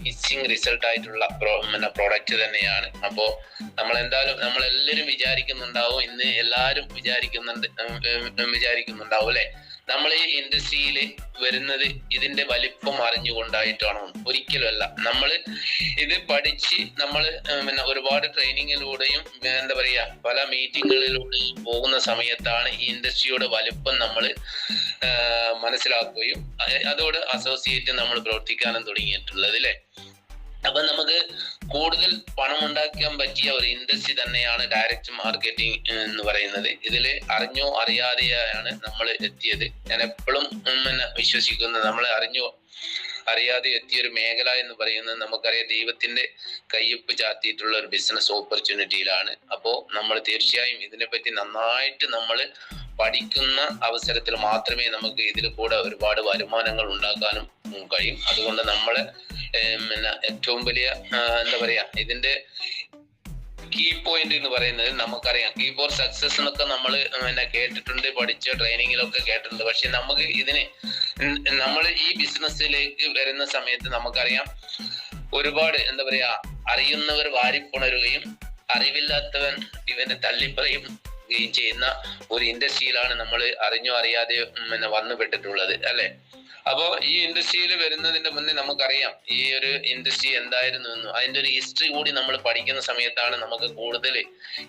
Amazing result ആയിട്ടുള്ള product തന്നെയാണ്. അപ്പോൾ നമ്മളെല്ലാവരും വിചാരിക്കുന്നുണ്ടാവും, ഇന്ന് എല്ലാവരും വിചാരിക്കുന്നുണ്ടാവും അല്ലെ, നമ്മൾ ഈ ഇൻഡസ്ട്രിയിൽ വരുന്നത് ഇതിന്റെ വലിപ്പം അറിഞ്ഞുകൊണ്ടായിട്ടാണോ? ഒരിക്കലുമല്ല. നമ്മൾ ഇത് പഠിച്ച് നമ്മൾ ഒരുപാട് ട്രെയിനിങ്ങിലൂടെയും പല മീറ്റിങ്ങുകളിലൂടെയും പോകുന്ന സമയത്താണ് ഈ ഇൻഡസ്ട്രിയുടെ വലിപ്പം നമ്മൾ മനസ്സിലാക്കുകയും അതോട് അസോസിയേറ്റ് നമ്മൾ പ്രവർത്തിക്കാനും തുടങ്ങിയിട്ടുള്ളത് അല്ലേ. അപ്പൊ നമുക്ക് കൂടുതൽ പണം ഉണ്ടാക്കാൻ പറ്റിയ ഒരു ഇൻഡസ്ട്രി തന്നെയാണ് ഡയറക്റ്റ് മാർക്കറ്റിംഗ് എന്ന് പറയുന്നത്. ഇതിൽ അറിഞ്ഞോ അറിയാതെയാണ് നമ്മൾ എത്തിയത്. ഞാൻ എപ്പോഴും വിശ്വസിക്കുന്നത്, നമ്മൾ അറിഞ്ഞോ അറിയാതെ എത്തിയൊരു മേഖല എന്ന് പറയുന്നത് നമുക്കറിയാം ദൈവത്തിന്റെ കയ്യൊപ്പ് ചാർത്തിയിട്ടുള്ള ഒരു ബിസിനസ് ഓപ്പർച്യൂണിറ്റിയിലാണ്. അപ്പോൾ നമ്മൾ തീർച്ചയായും ഇതിനെപ്പറ്റി നന്നായിട്ട് നമ്മൾ പഠിക്കുന്ന അവസരത്തിൽ മാത്രമേ നമുക്ക് ഇതിൽ കൂടെ ഒരുപാട് വരുമാനങ്ങൾ ഉണ്ടാക്കാനും കഴിയും. അതുകൊണ്ട് നമ്മൾ ഏറ്റവും വലിയ ഇതിന്റെ കീ പോയിന്റ് എന്ന് പറയുന്നത് നമുക്കറിയാം. കീ ഫോർ സക്സസ് എന്നൊക്കെ നമ്മൾ കേട്ടിട്ടുണ്ട്, പഠിച്ച ട്രെയിനിങ്ങിലൊക്കെ കേട്ടിട്ടുണ്ട്. പക്ഷെ നമുക്ക് നമ്മൾ ഈ ബിസിനസ്സിലേക്ക് വരുന്ന സമയത്ത് നമുക്കറിയാം ഒരുപാട് അറിയുന്നവർ വാരിപ്പുണരുകയും അറിവില്ലാത്തവൻ ഇവനെ തള്ളിപ്പറയും ചെയ്യുന്ന ഒരു ഇൻഡസ്ട്രിയിലാണ് നമ്മൾ അറിഞ്ഞോ അറിയാതെ വന്നുപെട്ടിട്ടുള്ളത് അല്ലെ. അപ്പോ ഈ ഇൻഡസ്ട്രിയിൽ വരുന്നതിന്റെ മുന്നേ നമുക്കറിയാം ഈ ഒരു ഇൻഡസ്ട്രി എന്തായിരുന്നു എന്നും അതിന്റെ ഒരു ഹിസ്റ്ററി കൂടി നമ്മൾ പഠിക്കുന്ന സമയത്താണ് നമുക്ക് കൂടുതൽ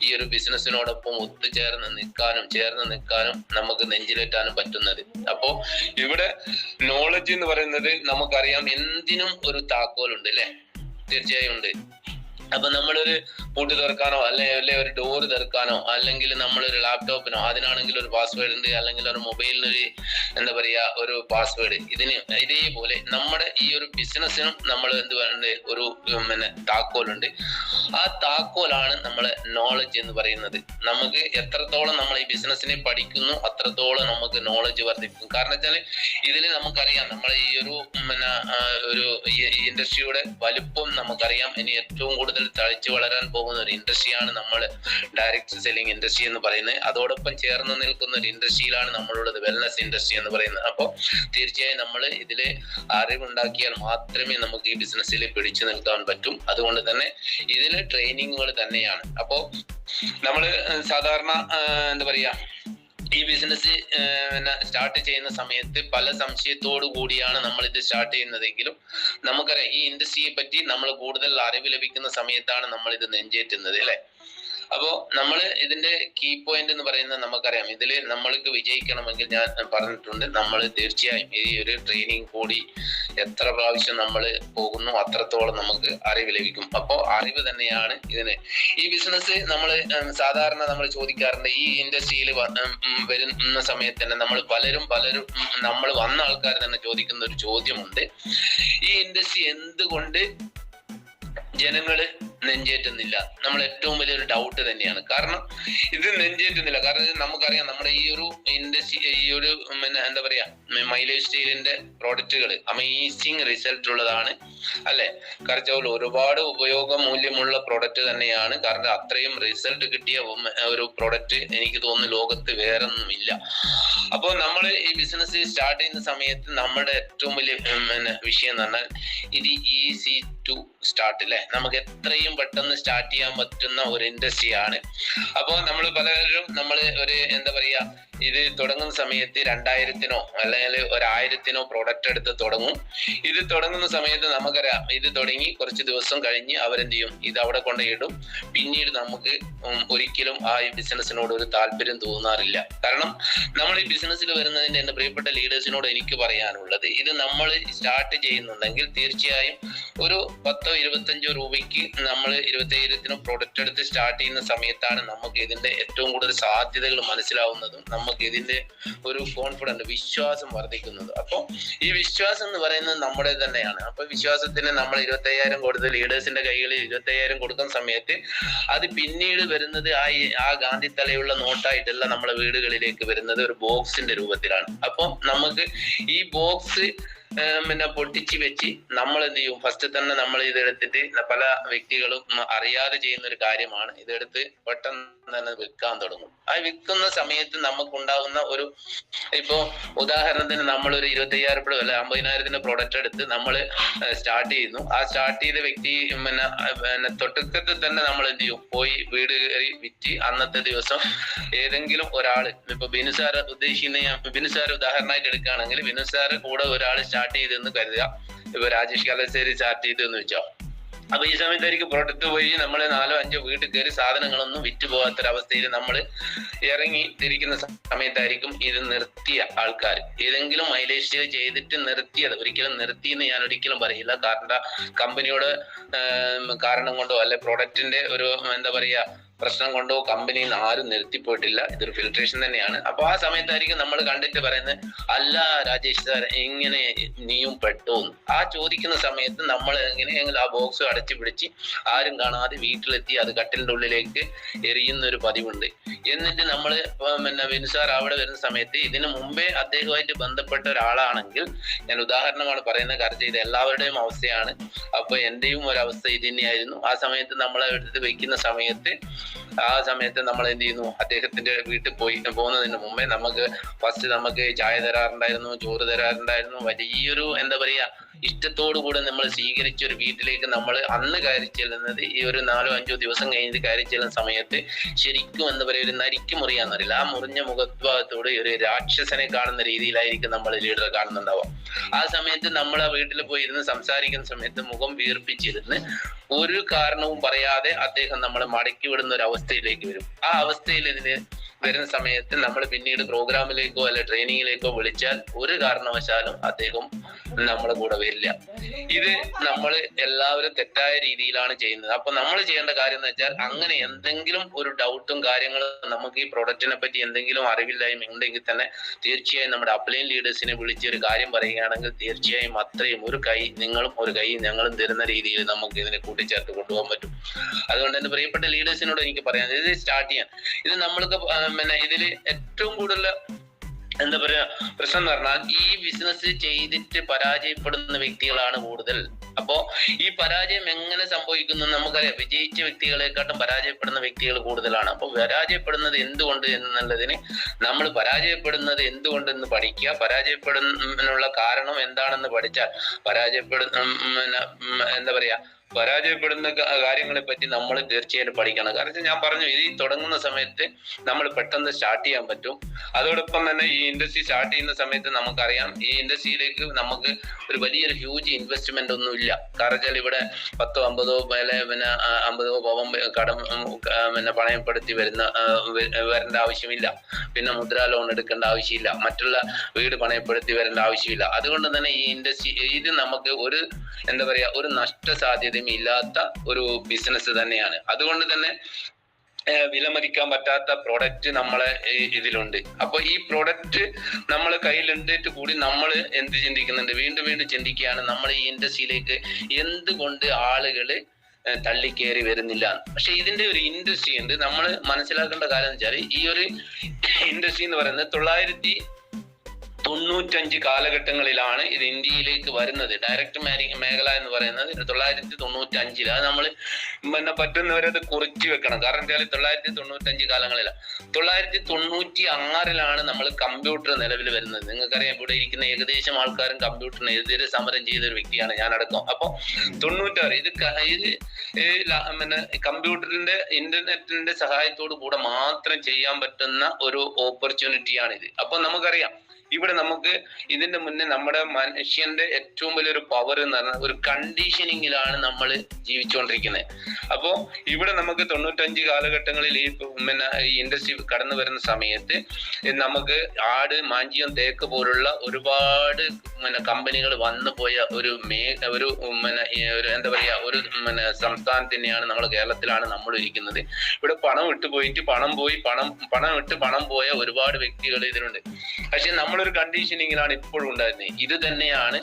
ഈ ഒരു ബിസിനസ്സിനോടൊപ്പം ചേർന്ന് നിൽക്കാനും നമുക്ക് നെഞ്ചിലേറ്റാനും പറ്റുന്നത്. അപ്പോ ഇവിടെ നോളജ് എന്ന് പറയുന്നത് നമുക്കറിയാം എന്തിനും ഒരു താക്കോലുണ്ട് അല്ലെ, തീർച്ചയായും ഉണ്ട്. അപ്പൊ നമ്മളൊരു പൂട്ട് തുറക്കാനോ അല്ലെ ഒരു ഡോറ് തുറക്കാനോ അല്ലെങ്കിൽ നമ്മളൊരു ലാപ്ടോപ്പിനോ അതിനാണെങ്കിൽ ഒരു പാസ്വേഡ് ഉണ്ട്, അല്ലെങ്കിൽ ഒരു മൊബൈലിനൊരു ഒരു പാസ്വേഡ്. ഇതേപോലെ നമ്മുടെ ഈ ഒരു ബിസിനസ്സിനും നമ്മൾ ഒരു താക്കോലുണ്ട്. ആ താക്കോലാണ് നമ്മളെ നോളജ് എന്ന് പറയുന്നത്. നമുക്ക് എത്രത്തോളം നമ്മൾ ഈ ബിസിനസ്സിനെ പഠിക്കുന്നു അത്രത്തോളം നമുക്ക് നോളജ് വർദ്ധിക്കും. കാരണം വെച്ചാൽ ഇതിൽ നമുക്കറിയാം നമ്മളെ ഈ ഒരു ഇൻഡസ്ട്രിയുടെ വലുപ്പം നമുക്കറിയാം. ഇനി ഏറ്റവും കൂടുതൽ തളിച്ചു വളരാൻ പോകുന്ന ഒരു ഇൻഡസ്ട്രിയാണ് നമ്മൾ ഡയറക്റ്റ് സെല്ലിംഗ് ഇൻഡസ്ട്രി എന്ന് പറയുന്നത്. അതോടൊപ്പം ചേർന്ന് നിൽക്കുന്ന ഒരു ഇൻഡസ്ട്രിയിലാണ് നമ്മളുള്ളത് വെൽനസ് ഇൻഡസ്ട്രി എന്ന് പറയുന്നത്. അപ്പോൾ തീർച്ചയായും നമ്മൾ ഇതില് അറിവുണ്ടാക്കിയാൽ മാത്രമേ നമുക്ക് ഈ ബിസിനസ്സിൽ പിടിച്ചു നിൽക്കാൻ പറ്റും. അതുകൊണ്ട് തന്നെ ഇതില് ട്രെയിനിങ്ങുകൾ തന്നെയാണ്. അപ്പോൾ നമ്മൾ സാധാരണ ഈ ബിസിനസ് സ്റ്റാർട്ട് ചെയ്യുന്ന സമയത്ത് പല സംശയത്തോടു കൂടിയാണ് നമ്മൾ ഇത് സ്റ്റാർട്ട് ചെയ്യുന്നതെങ്കിലും നമുക്കറിയാം ഈ ഇൻഡസ്ട്രിയെ പറ്റി നമ്മൾ കൂടുതൽ അറിവ് ലഭിക്കുന്ന സമയത്താണ് നമ്മൾ ഇത് നെഞ്ചേറ്റുന്നത് അല്ലെ. അപ്പോ നമ്മൾ ഇതിന്റെ കീ പോയിന്റ് എന്ന് പറയുന്നത് നമുക്കറിയാം. ഇതിൽ നമ്മൾക്ക് വിജയിക്കണമെങ്കിൽ ഞാൻ പറഞ്ഞിട്ടുണ്ട്, നമ്മൾ തീർച്ചയായും ഈ ഒരു ട്രെയിനിങ് കൂടി എത്ര പ്രാവശ്യം നമ്മൾ പോകുന്നു അത്രത്തോളം നമുക്ക് അറിവ് ലഭിക്കും. അപ്പോൾ അറിവ് തന്നെയാണ് ഇതിന്. ഈ ബിസിനസ് സാധാരണ നമ്മൾ ചോദിക്കാറുണ്ട്, ഈ ഇൻഡസ്ട്രിയിൽ വരുന്ന സമയത്ത് തന്നെ പലരും നമ്മൾ വന്ന ആൾക്കാർ തന്നെ ചോദിക്കുന്ന ഒരു ചോദ്യമുണ്ട്, ഈ ഇൻഡസ്ട്രി എന്തുകൊണ്ട് ജനങ്ങള് നെഞ്ചേറ്റുന്നില്ല? നമ്മൾ ഏറ്റവും വലിയൊരു ഡൗട്ട് തന്നെയാണ്. കാരണം ഇത് നെഞ്ചേറ്റുന്നില്ല. കാരണം നമുക്കറിയാം നമ്മുടെ ഈ ഒരു ഇൻഡസ്ട്രി ഈ ഒരു മൈലേജ് സ്റ്റീലിന്റെ പ്രോഡക്റ്റുകൾ അമേസിങ് റിസൾട്ട് ഉള്ളതാണ് അല്ലെ. കാരണം ഒരുപാട് ഉപയോഗ മൂല്യമുള്ള പ്രോഡക്റ്റ് തന്നെയാണ്. കാരണം അത്രയും റിസൾട്ട് കിട്ടിയ ഒരു പ്രോഡക്റ്റ് എനിക്ക് തോന്നുന്നു ലോകത്ത് വേറൊന്നും ഇല്ല. അപ്പോൾ നമ്മൾ ഈ ബിസിനസ് സ്റ്റാർട്ട് ചെയ്യുന്ന സമയത്ത് നമ്മുടെ ഏറ്റവും വലിയ വിഷയം എന്ന് പറഞ്ഞാൽ ഇത് ഈസി ടു സ്റ്റാർട്ട് അല്ലെ. നമുക്ക് എത്രയും പെട്ടെന്ന് സ്റ്റാർട്ട് ചെയ്യാൻ പറ്റുന്ന ഒരു ഇൻഡസ്ട്രിയാണ്. അപ്പോൾ നമ്മൾ പലരും ഒരു ഇത് തുടങ്ങുന്ന സമയത്ത് 2000-നോ അല്ലെങ്കിൽ 1000-നോ പ്രോഡക്റ്റ് എടുത്ത് തുടങ്ങും. ഇത് തുടങ്ങുന്ന സമയത്ത് നമുക്കറിയാം ഇത് തുടങ്ങി കുറച്ച് ദിവസം കഴിഞ്ഞ് അവരെന്ത് ചെയ്യും, ഇത് അവിടെ കൊണ്ടിടും. പിന്നീട് നമുക്ക് ഒരിക്കലും ആ ബിസിനസ്സിനോട് ഒരു താല്പര്യം തോന്നാറില്ല. കാരണം നമ്മൾ ഈ ബിസിനസ്സിൽ വരുന്നതിന്റെ എന്റെ പ്രിയപ്പെട്ട ലീഡേഴ്സിനോട് എനിക്ക് പറയാനുള്ളത്, ഇത് നമ്മൾ സ്റ്റാർട്ട് ചെയ്യുന്നുണ്ടെങ്കിൽ തീർച്ചയായും ഒരു 10-25 രൂപയ്ക്ക് നമ്മൾ 25,000-നോ പ്രോഡക്റ്റ് എടുത്ത് സ്റ്റാർട്ട് ചെയ്യുന്ന സമയത്താണ് നമുക്ക് ഇതിന്റെ ഏറ്റവും കൂടുതൽ സാധ്യതകൾ മനസ്സിലാവുന്നതും നമുക്ക് ഇതിന്റെ ഒരു കോൺഫിഡൻസ് വിശ്വാസം വർദ്ധിക്കുന്നത്. അപ്പോൾ ഈ വിശ്വാസം എന്ന് പറയുന്നത് നമ്മുടെ തന്നെയാണ്. അപ്പൊ വിശ്വാസത്തിന് നമ്മൾ 25,000 കൊടുത്ത് ലീഡേഴ്സിന്റെ കൈകളിൽ 25,000 കൊടുക്കുന്ന സമയത്ത് അത് പിന്നീട് വരുന്നത് ആ ഗാന്ധി തലയുള്ള നോട്ടായിട്ടല്ല നമ്മളെ വീടുകളിലേക്ക് വരുന്നത്, ഒരു ബോക്സിന്റെ രൂപത്തിലാണ്. അപ്പം നമുക്ക് ഈ ബോക്സ് പിന്നെ പൊട്ടിച്ച് വെച്ച് നമ്മൾ എന്ത് ചെയ്യും, ഫസ്റ്റ് തന്നെ നമ്മൾ ഇതെടുത്തിട്ട് പല വ്യക്തികളും അറിയാതെ ചെയ്യുന്ന ഒരു കാര്യമാണ്, ഇതെടുത്ത് പെട്ടെന്ന് തന്നെ വിൽക്കാൻ തുടങ്ങും. ആ വിൽക്കുന്ന സമയത്ത് നമുക്കുണ്ടാകുന്ന ഒരു, ഇപ്പോ ഉദാഹരണത്തിന് നമ്മളൊരു 25,000 അല്ല 50,000 പ്രോഡക്റ്റ് എടുത്ത് നമ്മൾ സ്റ്റാർട്ട് ചെയ്യുന്നു. ആ സ്റ്റാർട്ട് ചെയ്ത വ്യക്തി പിന്നെ തൊട്ടത്തിൽ തന്നെ നമ്മൾ എന്ത് ചെയ്യും, പോയി വീട് കയറി വിറ്റ് അന്നത്തെ ദിവസം ഏതെങ്കിലും ഒരാൾ, ഇപ്പൊ ബിനുസാർ ഉദ്ദേശിക്കുന്ന, ഞാൻ ബിനുസാർ ഉദാഹരണമായിട്ട് എടുക്കുകയാണെങ്കിൽ ബിനുസാർ കൂടെ ഒരാൾ സ്റ്റാർട്ട് ചെയ്തെന്ന് കരുതുക. ഇപ്പൊ രാജേഷ് കലശ്ശേരി സ്റ്റാർട്ട് ചെയ്തെന്ന് വെച്ചോ. അപ്പൊ ഈ സമയത്തായിരിക്കും പ്രൊഡക്റ്റ് പോയി നമ്മൾ 4-5 വീട്ടിൽ കയറി സാധനങ്ങളൊന്നും വിറ്റ് പോകാത്തൊരവസ്ഥയിൽ നമ്മൾ ഇറങ്ങി തിരിക്കുന്ന സമയത്തായിരിക്കും ഇത് നിർത്തിയ ആൾക്കാർ, ഏതെങ്കിലും മൈലേജ് ചെയ്തിട്ട് നിർത്തിയത്. ഒരിക്കലും നിർത്തിയെന്ന് ഞാൻ ഒരിക്കലും പറയില്ല, കാരണം കമ്പനിയോട് കാരണം കൊണ്ടോ അല്ലെ പ്രൊഡക്റ്റിന്റെ ഒരു എന്താ പറയാ പ്രശ്നം കൊണ്ടോ കമ്പനിയിൽ നിന്ന് ആരും നിർത്തിപ്പോയിട്ടില്ല. ഇതൊരു ഫിൽട്രേഷൻ തന്നെയാണ്. അപ്പൊ ആ സമയത്തായിരിക്കും നമ്മൾ കണ്ടിട്ട് പറയുന്നത്, അല്ല രാജേഷ് സാർ എങ്ങനെ നീയും പെട്ടോന്ന്. ആ ചോദിക്കുന്ന സമയത്ത് നമ്മൾ എങ്ങനെയെങ്കിലും ആ ബോക്സ് അടച്ചു പിടിച്ച് ആരും കാണാതെ വീട്ടിലെത്തി അത് കട്ടിലിന്റെ ഉള്ളിലേക്ക് എറിയുന്ന ഒരു പതിവുണ്ട്. എന്നിട്ട് നമ്മൾ പിന്നെ ബിനുസാർ അവിടെ വരുന്ന സമയത്ത് ഇതിനു മുമ്പേ അദ്ദേഹമായിട്ട് ബന്ധപ്പെട്ട ഒരാളാണെങ്കിൽ, ഞാൻ ഉദാഹരണമാണ് പറയുന്നത്, കാരണം ഇത് എല്ലാവരുടെയും അവസ്ഥയാണ്. അപ്പൊ എന്റെയും ഒരവസ്ഥ ഇത് തന്നെയായിരുന്നു. ആ സമയത്ത് നമ്മൾ എടുത്ത് വെക്കുന്ന സമയത്ത് നമ്മൾ എന്ത് ചെയ്യുന്നു, അദ്ദേഹത്തിന്റെ വീട്ടിൽ പോകുന്നതിന് മുമ്പേ ഫസ്റ്റ് നമുക്ക് ചായ തരാറുണ്ടായിരുന്നു, ചോറ് തരാറുണ്ടായിരുന്നു. വലിയൊരു എന്താ പറയാ ഇഷ്ടത്തോടു കൂടെ നമ്മൾ സ്വീകരിച്ച ഒരു വീട്ടിലേക്ക് നമ്മൾ അന്ന് കയറി ചെല്ലുന്നത്, ഈ ഒരു 4-5 ദിവസം കഴിഞ്ഞ് കയറി ചെല്ലുന്ന സമയത്ത് ശരിക്കും എന്താ പറയാ ഒരു നരിക്ക് മുറിയാന്നറിയില്ല, ആ മുറിഞ്ഞ മുഖഭാവത്തോട് ഒരു രാക്ഷസനെ കാണുന്ന രീതിയിലായിരിക്കും നമ്മൾ ലീഡറെ കാണുന്നുണ്ടാവുക. ആ സമയത്ത് നമ്മൾ ആ വീട്ടിൽ പോയിരുന്ന് സംസാരിക്കുന്ന സമയത്ത് മുഖം വീർപ്പിച്ചിരുന്ന് ഒരു കാരണവും പറയാതെ അദ്ദേഹം നമ്മളെ മടക്കി വിടുന്ന ഒരു അവസ്ഥയിലേക്ക് വരും. ആ അവസ്ഥയിൽ ഇതിന് വരുന്ന സമയത്ത് നമ്മൾ പിന്നീട് പ്രോഗ്രാമിലേക്കോ അല്ലെ ട്രെയിനിങ്ങിലേക്കോ വിളിച്ചാൽ ഒരു കാരണവശാലും അദ്ദേഹം നമ്മുടെ കൂടെ വരില്ല. ഇത് നമ്മൾ എല്ലാവരും തെറ്റായ രീതിയിലാണ് ചെയ്യുന്നത്. അപ്പൊ നമ്മൾ ചെയ്യേണ്ട കാര്യം എന്ന് വെച്ചാൽ, അങ്ങനെ എന്തെങ്കിലും ഒരു ഡൗട്ടും കാര്യങ്ങളും നമുക്ക് ഈ പ്രൊഡക്റ്റിനെ പറ്റി എന്തെങ്കിലും അറിവില്ലായ്മ ഉണ്ടെങ്കിൽ തന്നെ തീർച്ചയായും നമ്മുടെ അപ്ലൈൻ ലീഡേഴ്സിനെ വിളിച്ച് ഒരു കാര്യം പറയുകയാണെങ്കിൽ തീർച്ചയായും അത്രയും ഒരു കൈ നിങ്ങളും ഒരു കൈ ഞങ്ങളും തരുന്ന രീതിയിൽ നമുക്ക് ഇതിനെ കൂട്ടിച്ചേർത്ത് കൊണ്ടുപോകാൻ പറ്റും. അതുകൊണ്ട് തന്നെ പ്രിയപ്പെട്ട ലീഡേഴ്സിനോട് എനിക്ക് പറയാം, ഇത് സ്റ്റാർട്ട് ചെയ്യാൻ, ഇത് നമ്മൾക്ക് പിന്നെ ഇതില് ഏറ്റവും കൂടുതൽ എന്താ പറയാ പ്രശ്നം എന്ന് പറഞ്ഞാൽ, ഈ ബിസിനസ് ചെയ്തിട്ട് പരാജയപ്പെടുന്ന വ്യക്തികളാണ് കൂടുതൽ. അപ്പോ ഈ പരാജയം എങ്ങനെ സംഭവിക്കുന്നു നമുക്കറിയാം. വിജയിച്ച വ്യക്തികളെക്കാട്ടും പരാജയപ്പെടുന്ന വ്യക്തികൾ കൂടുതലാണ്. അപ്പൊ പരാജയപ്പെടുന്നത് എന്തുകൊണ്ട് എന്നുള്ളതിന് നമ്മൾ പരാജയപ്പെടുന്നത് എന്തുകൊണ്ടെന്ന് പഠിക്കുക, പരാജയപ്പെടുന്നതിനുള്ള കാരണം എന്താണെന്ന് പഠിച്ചാൽ എന്താ പറയാ പരാജയപ്പെടുന്ന കാര്യങ്ങളെ പറ്റി നമ്മൾ തീർച്ചയായിട്ടും പഠിക്കണം. കാരണം ഞാൻ പറഞ്ഞു, ഇത് തുടങ്ങുന്ന സമയത്ത് നമ്മൾ പെട്ടെന്ന് സ്റ്റാർട്ട് ചെയ്യാൻ പറ്റും. അതോടൊപ്പം തന്നെ ഈ ഇൻഡസ്ട്രി സ്റ്റാർട്ട് ചെയ്യുന്ന സമയത്ത് നമുക്കറിയാം, ഈ ഇൻഡസ്ട്രിയിലേക്ക് നമുക്ക് ഒരു വലിയൊരു ഹ്യൂജ് ഇൻവെസ്റ്റ്മെന്റ് ഒന്നും ഇല്ല. കാരണം വെച്ചാൽ ഇവിടെ 10-50 പിന്നെ 50 പവൻ കടം പിന്നെ പണയപ്പെടുത്തി വരേണ്ട ആവശ്യമില്ല. പിന്നെ മുദ്രാ ലോൺ എടുക്കേണ്ട ആവശ്യമില്ല. മറ്റുള്ള വീട് പണയപ്പെടുത്തി വരേണ്ട ആവശ്യമില്ല. അതുകൊണ്ട് തന്നെ ഈ ഇൻഡസ്ട്രി ഇത് നമുക്ക് ഒരു എന്താ പറയാ ഒരു നഷ്ട സാധ്യതയും ഇല്ലാത്ത ഒരു ബിസിനസ് തന്നെയാണ്. അതുകൊണ്ട് തന്നെ വിലമതിക്കാൻ പറ്റാത്ത പ്രോഡക്റ്റ് നമ്മളെ ഇതിലുണ്ട്. അപ്പൊ ഈ പ്രോഡക്റ്റ് നമ്മളെ കയ്യിലുണ്ടിട്ട് കൂടി നമ്മൾ എന്ത് ചിന്തിക്കുന്നുണ്ട്, വീണ്ടും ചിന്തിക്കുകയാണ്, നമ്മൾ ഈ ഇൻഡസ്ട്രിയിലേക്ക് എന്തുകൊണ്ട് ആളുകള് തള്ളിക്കേറി വരുന്നില്ല. പക്ഷെ ഇതിന്റെ ഒരു ഇൻഡസ്ട്രി ഉണ്ട്. നമ്മൾ മനസ്സിലാക്കേണ്ട കാര്യം എന്ന് വെച്ചാൽ, ഈ ഒരു ഇൻഡസ്ട്രി എന്ന് പറയുന്നത് 995 കാലഘട്ടങ്ങളിലാണ് ഇത് ഇന്ത്യയിലേക്ക് വരുന്നത്. ഡയറക്റ്റ് മേഖല എന്ന് പറയുന്നത് 995. അത് നമ്മൾ പറ്റുന്നവരത് കുറിച്ച് വെക്കണം. കാരണം വെച്ചാൽ 995 കാലങ്ങളിലാണ്. 996 നമ്മൾ കമ്പ്യൂട്ടർ നിലവിൽ വരുന്നത്. നിങ്ങൾക്കറിയാം, ഇവിടെ ഇരിക്കുന്ന ഏകദേശം ആൾക്കാരും കമ്പ്യൂട്ടറിനെതിരെ സമരം ചെയ്ത ഒരു വ്യക്തിയാണ് ഞാനടക്കം. അപ്പൊ 96 ഇത് കമ്പ്യൂട്ടറിന്റെ ഇന്റർനെറ്റിന്റെ സഹായത്തോടു കൂടെ മാത്രം ചെയ്യാൻ പറ്റുന്ന ഒരു ഓപ്പർച്യൂണിറ്റിയാണിത്. അപ്പൊ നമുക്കറിയാം, ഇവിടെ നമുക്ക് ഇതിന്റെ മുന്നേ നമ്മുടെ മനുഷ്യന്റെ ഏറ്റവും വലിയൊരു പവർ എന്ന് പറഞ്ഞാൽ ഒരു കണ്ടീഷനിങ്ങിലാണ് നമ്മൾ ജീവിച്ചുകൊണ്ടിരിക്കുന്നത്. അപ്പോ ഇവിടെ നമുക്ക് 95 കാലഘട്ടങ്ങളിൽ ഈ ഇൻഡസ്ട്രി കടന്നു വരുന്ന സമയത്ത് നമുക്ക് ആട്, മാഞ്ചിയം, തേക്ക് പോലുള്ള ഒരുപാട് കമ്പനികൾ വന്നു പോയ ഒരു എന്താ പറയാ ഒരു സംസ്ഥാനം തന്നെയാണ് നമ്മൾ. കേരളത്തിലാണ് നമ്മൾ ഇരിക്കുന്നത്. ഇവിടെ പണം ഇട്ട് പോയിട്ട് പണം പോയ ഒരുപാട് വ്യക്തികൾ ഇതിലുണ്ട്. പക്ഷെ നമ്മളൊരു കണ്ടീഷനിങ്ങിലാണ് ഇപ്പോഴും ഉണ്ടായിരുന്നത്. ഇത് തന്നെയാണ്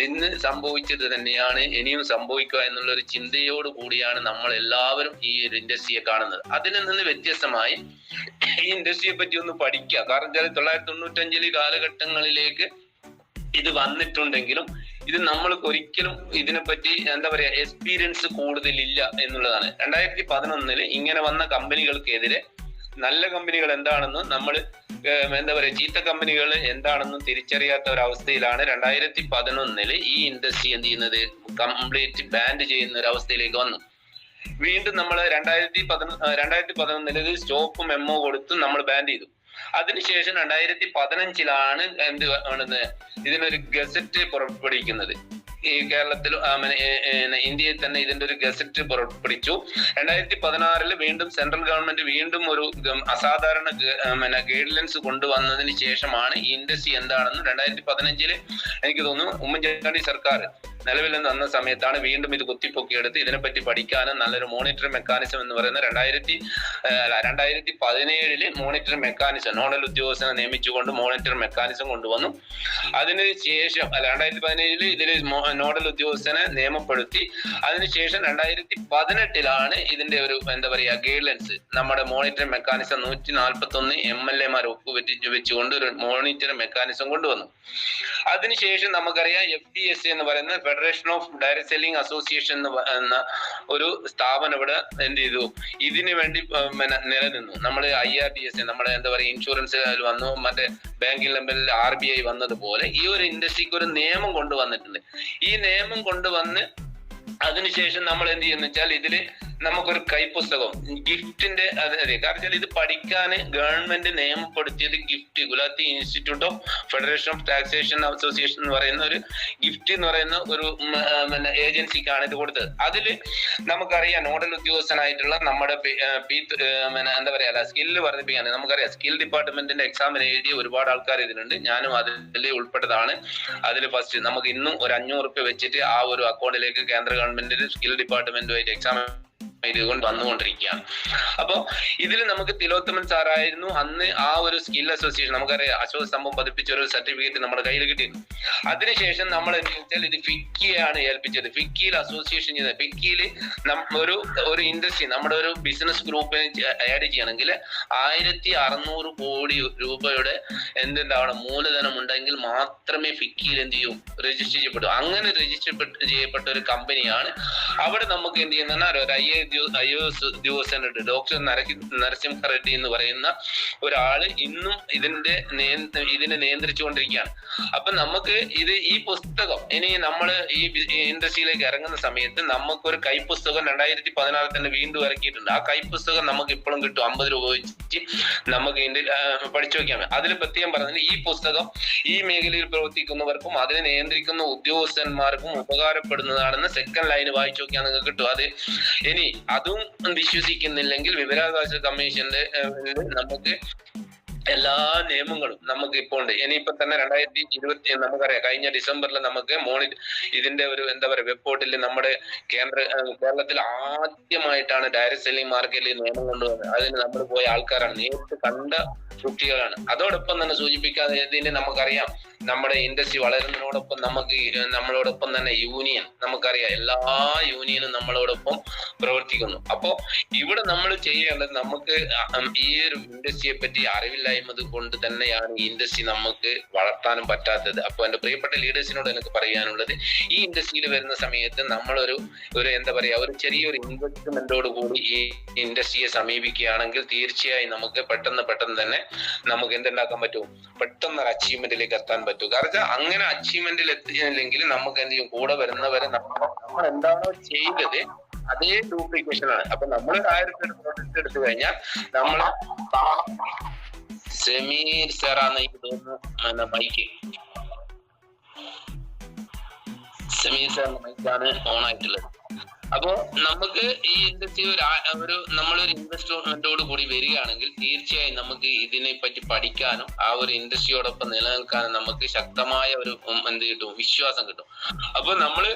ഇന്ന് സംഭവിച്ചത്, തന്നെയാണ് ഇനിയും സംഭവിക്കുക എന്നുള്ള ഒരു ചിന്തയോട് കൂടിയാണ് നമ്മൾ എല്ലാവരും ഈ ഒരു ഇൻഡസ്ട്രിയെ കാണുന്നത്. അതിൽ നിന്ന് വ്യത്യസ്തമായി ഈ ഇൻഡസ്ട്രിയെ പറ്റി ഒന്ന് പഠിക്കുക. കാരണം 995 കാലഘട്ടങ്ങളിലേക്ക് ഇത് വന്നിട്ടുണ്ടെങ്കിലും ഇത് നമ്മൾക്ക് ഒരിക്കലും ഇതിനെപ്പറ്റി എന്താ പറയാ എക്സ്പീരിയൻസ് കൂടുതലില്ല എന്നുള്ളതാണ്. 2011 ഇങ്ങനെ വന്ന കമ്പനികൾക്കെതിരെ നല്ല കമ്പനികൾ എന്താണെന്നും നമ്മൾ എന്താ പറയാ ചീത്ത കമ്പനികൾ എന്താണെന്നും തിരിച്ചറിയാത്ത ഒരവസ്ഥയിലാണ് 2011 ഈ ഇൻഡസ്ട്രി എന്ത് ചെയ്യുന്നത് കംപ്ലീറ്റ് ബാൻ ചെയ്യുന്ന ഒരു അവസ്ഥയിലേക്ക് വന്നു. വീണ്ടും നമ്മൾ 2011 സ്റ്റോപ്പ് മെമ്മോ കൊടുത്ത് നമ്മൾ ബാൻ ചെയ്തു. അതിനുശേഷം 2015 എന്ത് ആണെന്ന് ഇതിനൊരു ഗസറ്റ് പുറപ്പെടുവിക്കുന്നത്. ഈ കേരളത്തിൽ ഇന്ത്യയിൽ തന്നെ ഇതിന്റെ ഒരു ഗസറ്റ് പുറപ്പെടുവിച്ചു. 2016 വീണ്ടും സെൻട്രൽ ഗവൺമെന്റ് വീണ്ടും ഒരു അസാധാരണ ഗൈഡ് ലൈൻസ് കൊണ്ടുവന്നതിന് ശേഷമാണ് ഈ ഇൻഡസ്ട്രി എന്താണെന്ന് 2015 എനിക്ക് തോന്നുന്നു ഉമ്മൻചാണ്ടി സർക്കാർ നിലവിൽ വന്ന സമയത്താണ് വീണ്ടും ഇത് കുത്തിപ്പൊക്കിയെടുത്ത് ഇതിനെപ്പറ്റി പഠിക്കാനും നല്ലൊരു മോണിറ്ററിംഗ് മെക്കാനിസം എന്ന് പറയുന്ന 2017 മോണിറ്ററിംഗ് മെക്കാനിസം നോഡൽ ഉദ്യോഗസ്ഥനെ നിയമിച്ചുകൊണ്ട് മോണിറ്ററിംഗ് മെക്കാനിസം കൊണ്ടുവന്നു. അതിന് ശേഷം 2017 ഇതിൽ നോഡൽ ഉദ്യോഗസ്ഥനെ നിയമപ്പെടുത്തി. അതിനുശേഷം 2018 ഇതിന്റെ ഒരു എന്താ പറയാ ഗൈഡ് ലൈൻസ് നമ്മുടെ മോണിറ്ററിംഗ് മെക്കാനിസം 141 MLA ഒപ്പുവെച്ചുകൊണ്ട് ഒരു മോണിറ്ററിംഗ് മെക്കാനിസം കൊണ്ടുവന്നു. അതിനുശേഷം നമുക്കറിയാം FDSA എന്ന് പറയുന്ന federation of direct selling association എന്ന ഒരു സ്ഥാപനം ഇവിടെ എന്ത് ചെയ്തു ഇതിനു വേണ്ടി നിലനിന്നു. നമ്മൾ IRDSA നമ്മുടെ എന്താ പറയുക ഇൻഷുറൻസ് വന്നു, മറ്റേ ബാങ്കിങ് ലെവലിൽ RBI വന്നതുപോലെ ഈ ഒരു ഇൻഡസ്ട്രിക്ക് ഒരു നിയമം കൊണ്ടുവന്നിട്ടുണ്ട്. ഈ നിയമം കൊണ്ടുവന്ന് അതിനുശേഷം നമ്മൾ എന്ത് ചെയ്യുന്ന വെച്ചാൽ ഇതില് നമുക്കൊരു കൈപ്പുസ്തകം ഗിഫ്റ്റിന്റെ കാരണം ഇത് പഠിക്കാൻ ഗവൺമെന്റ് നിയമപ്പെടുത്തിയത് GIFT Gulati institute of federation of taxation association എന്ന് പറയുന്ന ഒരു ഗിഫ്റ്റ് എന്ന് പറയുന്ന ഒരു ഏജൻസിക്കാണ് ഇത് കൊടുത്തത്. അതില് നമുക്കറിയാം നോഡൽ ഉദ്യോഗസ്ഥനായിട്ടുള്ള നമ്മുടെ എന്താ പറയാ സ്കില്ല് വർദ്ധിപ്പിക്കാൻ നമുക്കറിയാം സ്കിൽ ഡിപ്പാർട്ട്മെന്റിന്റെ എക്സാമിന് എഴുതിയ ഒരുപാട് ആൾക്കാർ ഇതിലുണ്ട്. ഞാനും അതിൽ ഉൾപ്പെട്ടതാണ്. അതിൽ ഫസ്റ്റ് നമുക്ക് ഇന്നും ഒരു 500 രൂപ വെച്ചിട്ട് ആ ഒരു അക്കൗണ്ടിലേക്ക് കേന്ദ്ര ഗവൺമെന്റിന്റെ സ്കിൽ ഡിപ്പാർട്ട്മെന്റുമായിട്ട് എക്സാം ഇതുകൊണ്ട് വന്നുകൊണ്ടിരിക്കുകയാണ്. അപ്പൊ ഇതിൽ നമുക്ക് തിലോത്തമൻ സാറായിരുന്നു അന്ന് ആ ഒരു സ്കിൽ അസോസിയേഷൻ നമുക്കറിയാം അശോക സ്തംഭം പതിപ്പിച്ച ഒരു സർട്ടിഫിക്കറ്റ് നമ്മുടെ കയ്യിൽ കിട്ടിയിരുന്നു. അതിനുശേഷം നമ്മൾ എന്താ വെച്ചാൽ ഇത് ഫിക്കിയാണ് ഏൽപ്പിച്ചത്. ഫിക്കിയിൽ അസോസിയേഷൻ ചെയ്തത് ഫിക്കിയിൽ ഒരു ഇൻഡസ്ട്രി നമ്മുടെ ഒരു ബിസിനസ് ഗ്രൂപ്പിന് ആഡ് ചെയ്യണമെങ്കിൽ 1600 കോടി രൂപയുടെ എന്തുണ്ടാവണം മൂലധനം ഉണ്ടെങ്കിൽ മാത്രമേ ഫിക്കിയിൽ എന്ത് ചെയ്യും രജിസ്റ്റർ ചെയ്യപ്പെട്ടു. അങ്ങനെ രജിസ്റ്റർ ചെയ്യപ്പെട്ട ഒരു കമ്പനിയാണ്. അവിടെ നമുക്ക് എന്ത് ചെയ്യുന്ന ഒരു IAS ഉദ്യോഗസ്ഥനുണ്ട് ഡോക്ടർ നരസിംഹ റെഡ്ഡി എന്ന് പറയുന്ന ഒരാള് ഇന്നും ഇതിനെ നിയന്ത്രിച്ചുകൊണ്ടിരിക്കുകയാണ്. അപ്പൊ നമുക്ക് ഈ പുസ്തകം ഇനി നമ്മൾ ഈ ഇൻഡസ്ട്രിയിലേക്ക് ഇറങ്ങുന്ന സമയത്ത് നമുക്കൊരു കൈപ്പുസ്തകം 2016 തന്നെ വീണ്ടും ഇറക്കിയിട്ടുണ്ട്. ആ കൈപ്പുസ്തകം നമുക്ക് ഇപ്പോഴും കിട്ടും 50 രൂപ വെച്ച് നമുക്ക് പഠിച്ചു നോക്കിയാൽ. അതിൽ പ്രത്യേകം പറഞ്ഞാൽ ഈ പുസ്തകം ഈ മേഖലയിൽ പ്രവർത്തിക്കുന്നവർക്കും അതിനെ നിയന്ത്രിക്കുന്ന ഉദ്യോഗസ്ഥന്മാർക്കും ഉപകാരപ്പെടുന്നതാണെന്ന് സെക്കൻഡ് ലൈൻ വായിച്ചു നോക്കിയാൽ നിങ്ങൾക്ക് കിട്ടും. അത് ഇനി അതും വിശ്വസിക്കുന്നില്ലെങ്കിൽ വിവരാവകാശ കമ്മീഷന്റെ നമുക്ക് എല്ലാ നിയമങ്ങളും നമുക്ക് ഇപ്പോൾ ഉണ്ട്. ഇനിയിപ്പോ തന്നെ 2020 നമുക്കറിയാം കഴിഞ്ഞ ഡിസംബറിൽ നമുക്ക് ഇതിന്റെ ഒരു എന്താ പറയുക വെബ് പോർട്ടലിൽ നമ്മുടെ കേരളത്തിൽ ആദ്യമായിട്ടാണ് ഡയറക്ട് സെല്ലിംഗ് മാർക്കറ്റിൽ നിയമം കൊണ്ടുവന്നത്. അതിന് നമ്മൾ പോയ ആൾക്കാരാണ്, നേരിട്ട് കണ്ട കുട്ടികളാണ്. അതോടൊപ്പം തന്നെ സൂചിപ്പിക്കാതെ ഇതിന് നമുക്കറിയാം നമ്മുടെ ഇൻഡസ്ട്രി വളരുന്നതിനോടൊപ്പം നമ്മളോടൊപ്പം തന്നെ യൂണിയൻ നമുക്കറിയാം എല്ലാ യൂണിയനും നമ്മളോടൊപ്പം പ്രവർത്തിക്കുന്നു. അപ്പോ ഇവിടെ നമ്മൾ ചെയ്യേണ്ടത് നമുക്ക് ഈ ഒരു ഇൻഡസ്ട്രിയെ പറ്റി അറിവില്ലായ്മ കൊണ്ട് തന്നെയാണ് ഈ ഇൻഡസ്ട്രി നമുക്ക് വളർത്താനും പറ്റാത്തത്. അപ്പൊ എന്റെ പ്രിയപ്പെട്ട ലീഡേഴ്സിനോട് എനിക്ക് പറയാനുള്ളത് ഈ ഇൻഡസ്ട്രിയിൽ വരുന്ന സമയത്ത് നമ്മളൊരു എന്താ പറയാ ഒരു ചെറിയൊരു ഇൻവെസ്റ്റ്മെന്റോട് കൂടി ഈ ഇൻഡസ്ട്രിയെ സമീപിക്കുകയാണെങ്കിൽ തീർച്ചയായും നമുക്ക് പെട്ടെന്ന് തന്നെ നമുക്ക് എന്തുണ്ടാക്കാൻ പറ്റും, പെട്ടെന്ന് ഒരു അച്ചീവ്മെന്റിലേക്ക് എത്താൻ പറ്റും. കാരണം അങ്ങനെ അച്ചീവ്മെന്റിൽ എത്തിയില്ലെങ്കിൽ നമുക്ക് എന്ത് ചെയ്യും, കൂടെ വരുന്നവരെ നമ്മൾ എന്താണോ ചെയ്തത് അതേ ഡ്യൂപ്ലിക്കേഷൻ ആണ്. അപ്പൊ നമ്മൾ 1000 പ്രോഡക്റ്റ് എടുത്തു കഴിഞ്ഞാൽ നമ്മൾ സെമീർ സാറാന്ന് എനിക്ക് തോന്നുന്നു മൈക്ക് സെമീർ സാറിന്റെ മൈക്കാണ് ഓൺ ആയിട്ടുള്ളത്. അപ്പോ നമുക്ക് ഈ ഇൻഡസ്ട്രി നമ്മളൊരു ഇൻവെസ്റ്റ്മെന്റോട് കൂടി വരികയാണെങ്കിൽ തീർച്ചയായും നമുക്ക് ഇതിനെ പറ്റി പഠിക്കാനും ആ ഒരു ഇൻഡസ്ട്രിയോടൊപ്പം നിലനിൽക്കാനും നമുക്ക് ശക്തമായ ഒരു എന്ത് കിട്ടും, വിശ്വാസം കിട്ടും. അപ്പൊ നമ്മൾ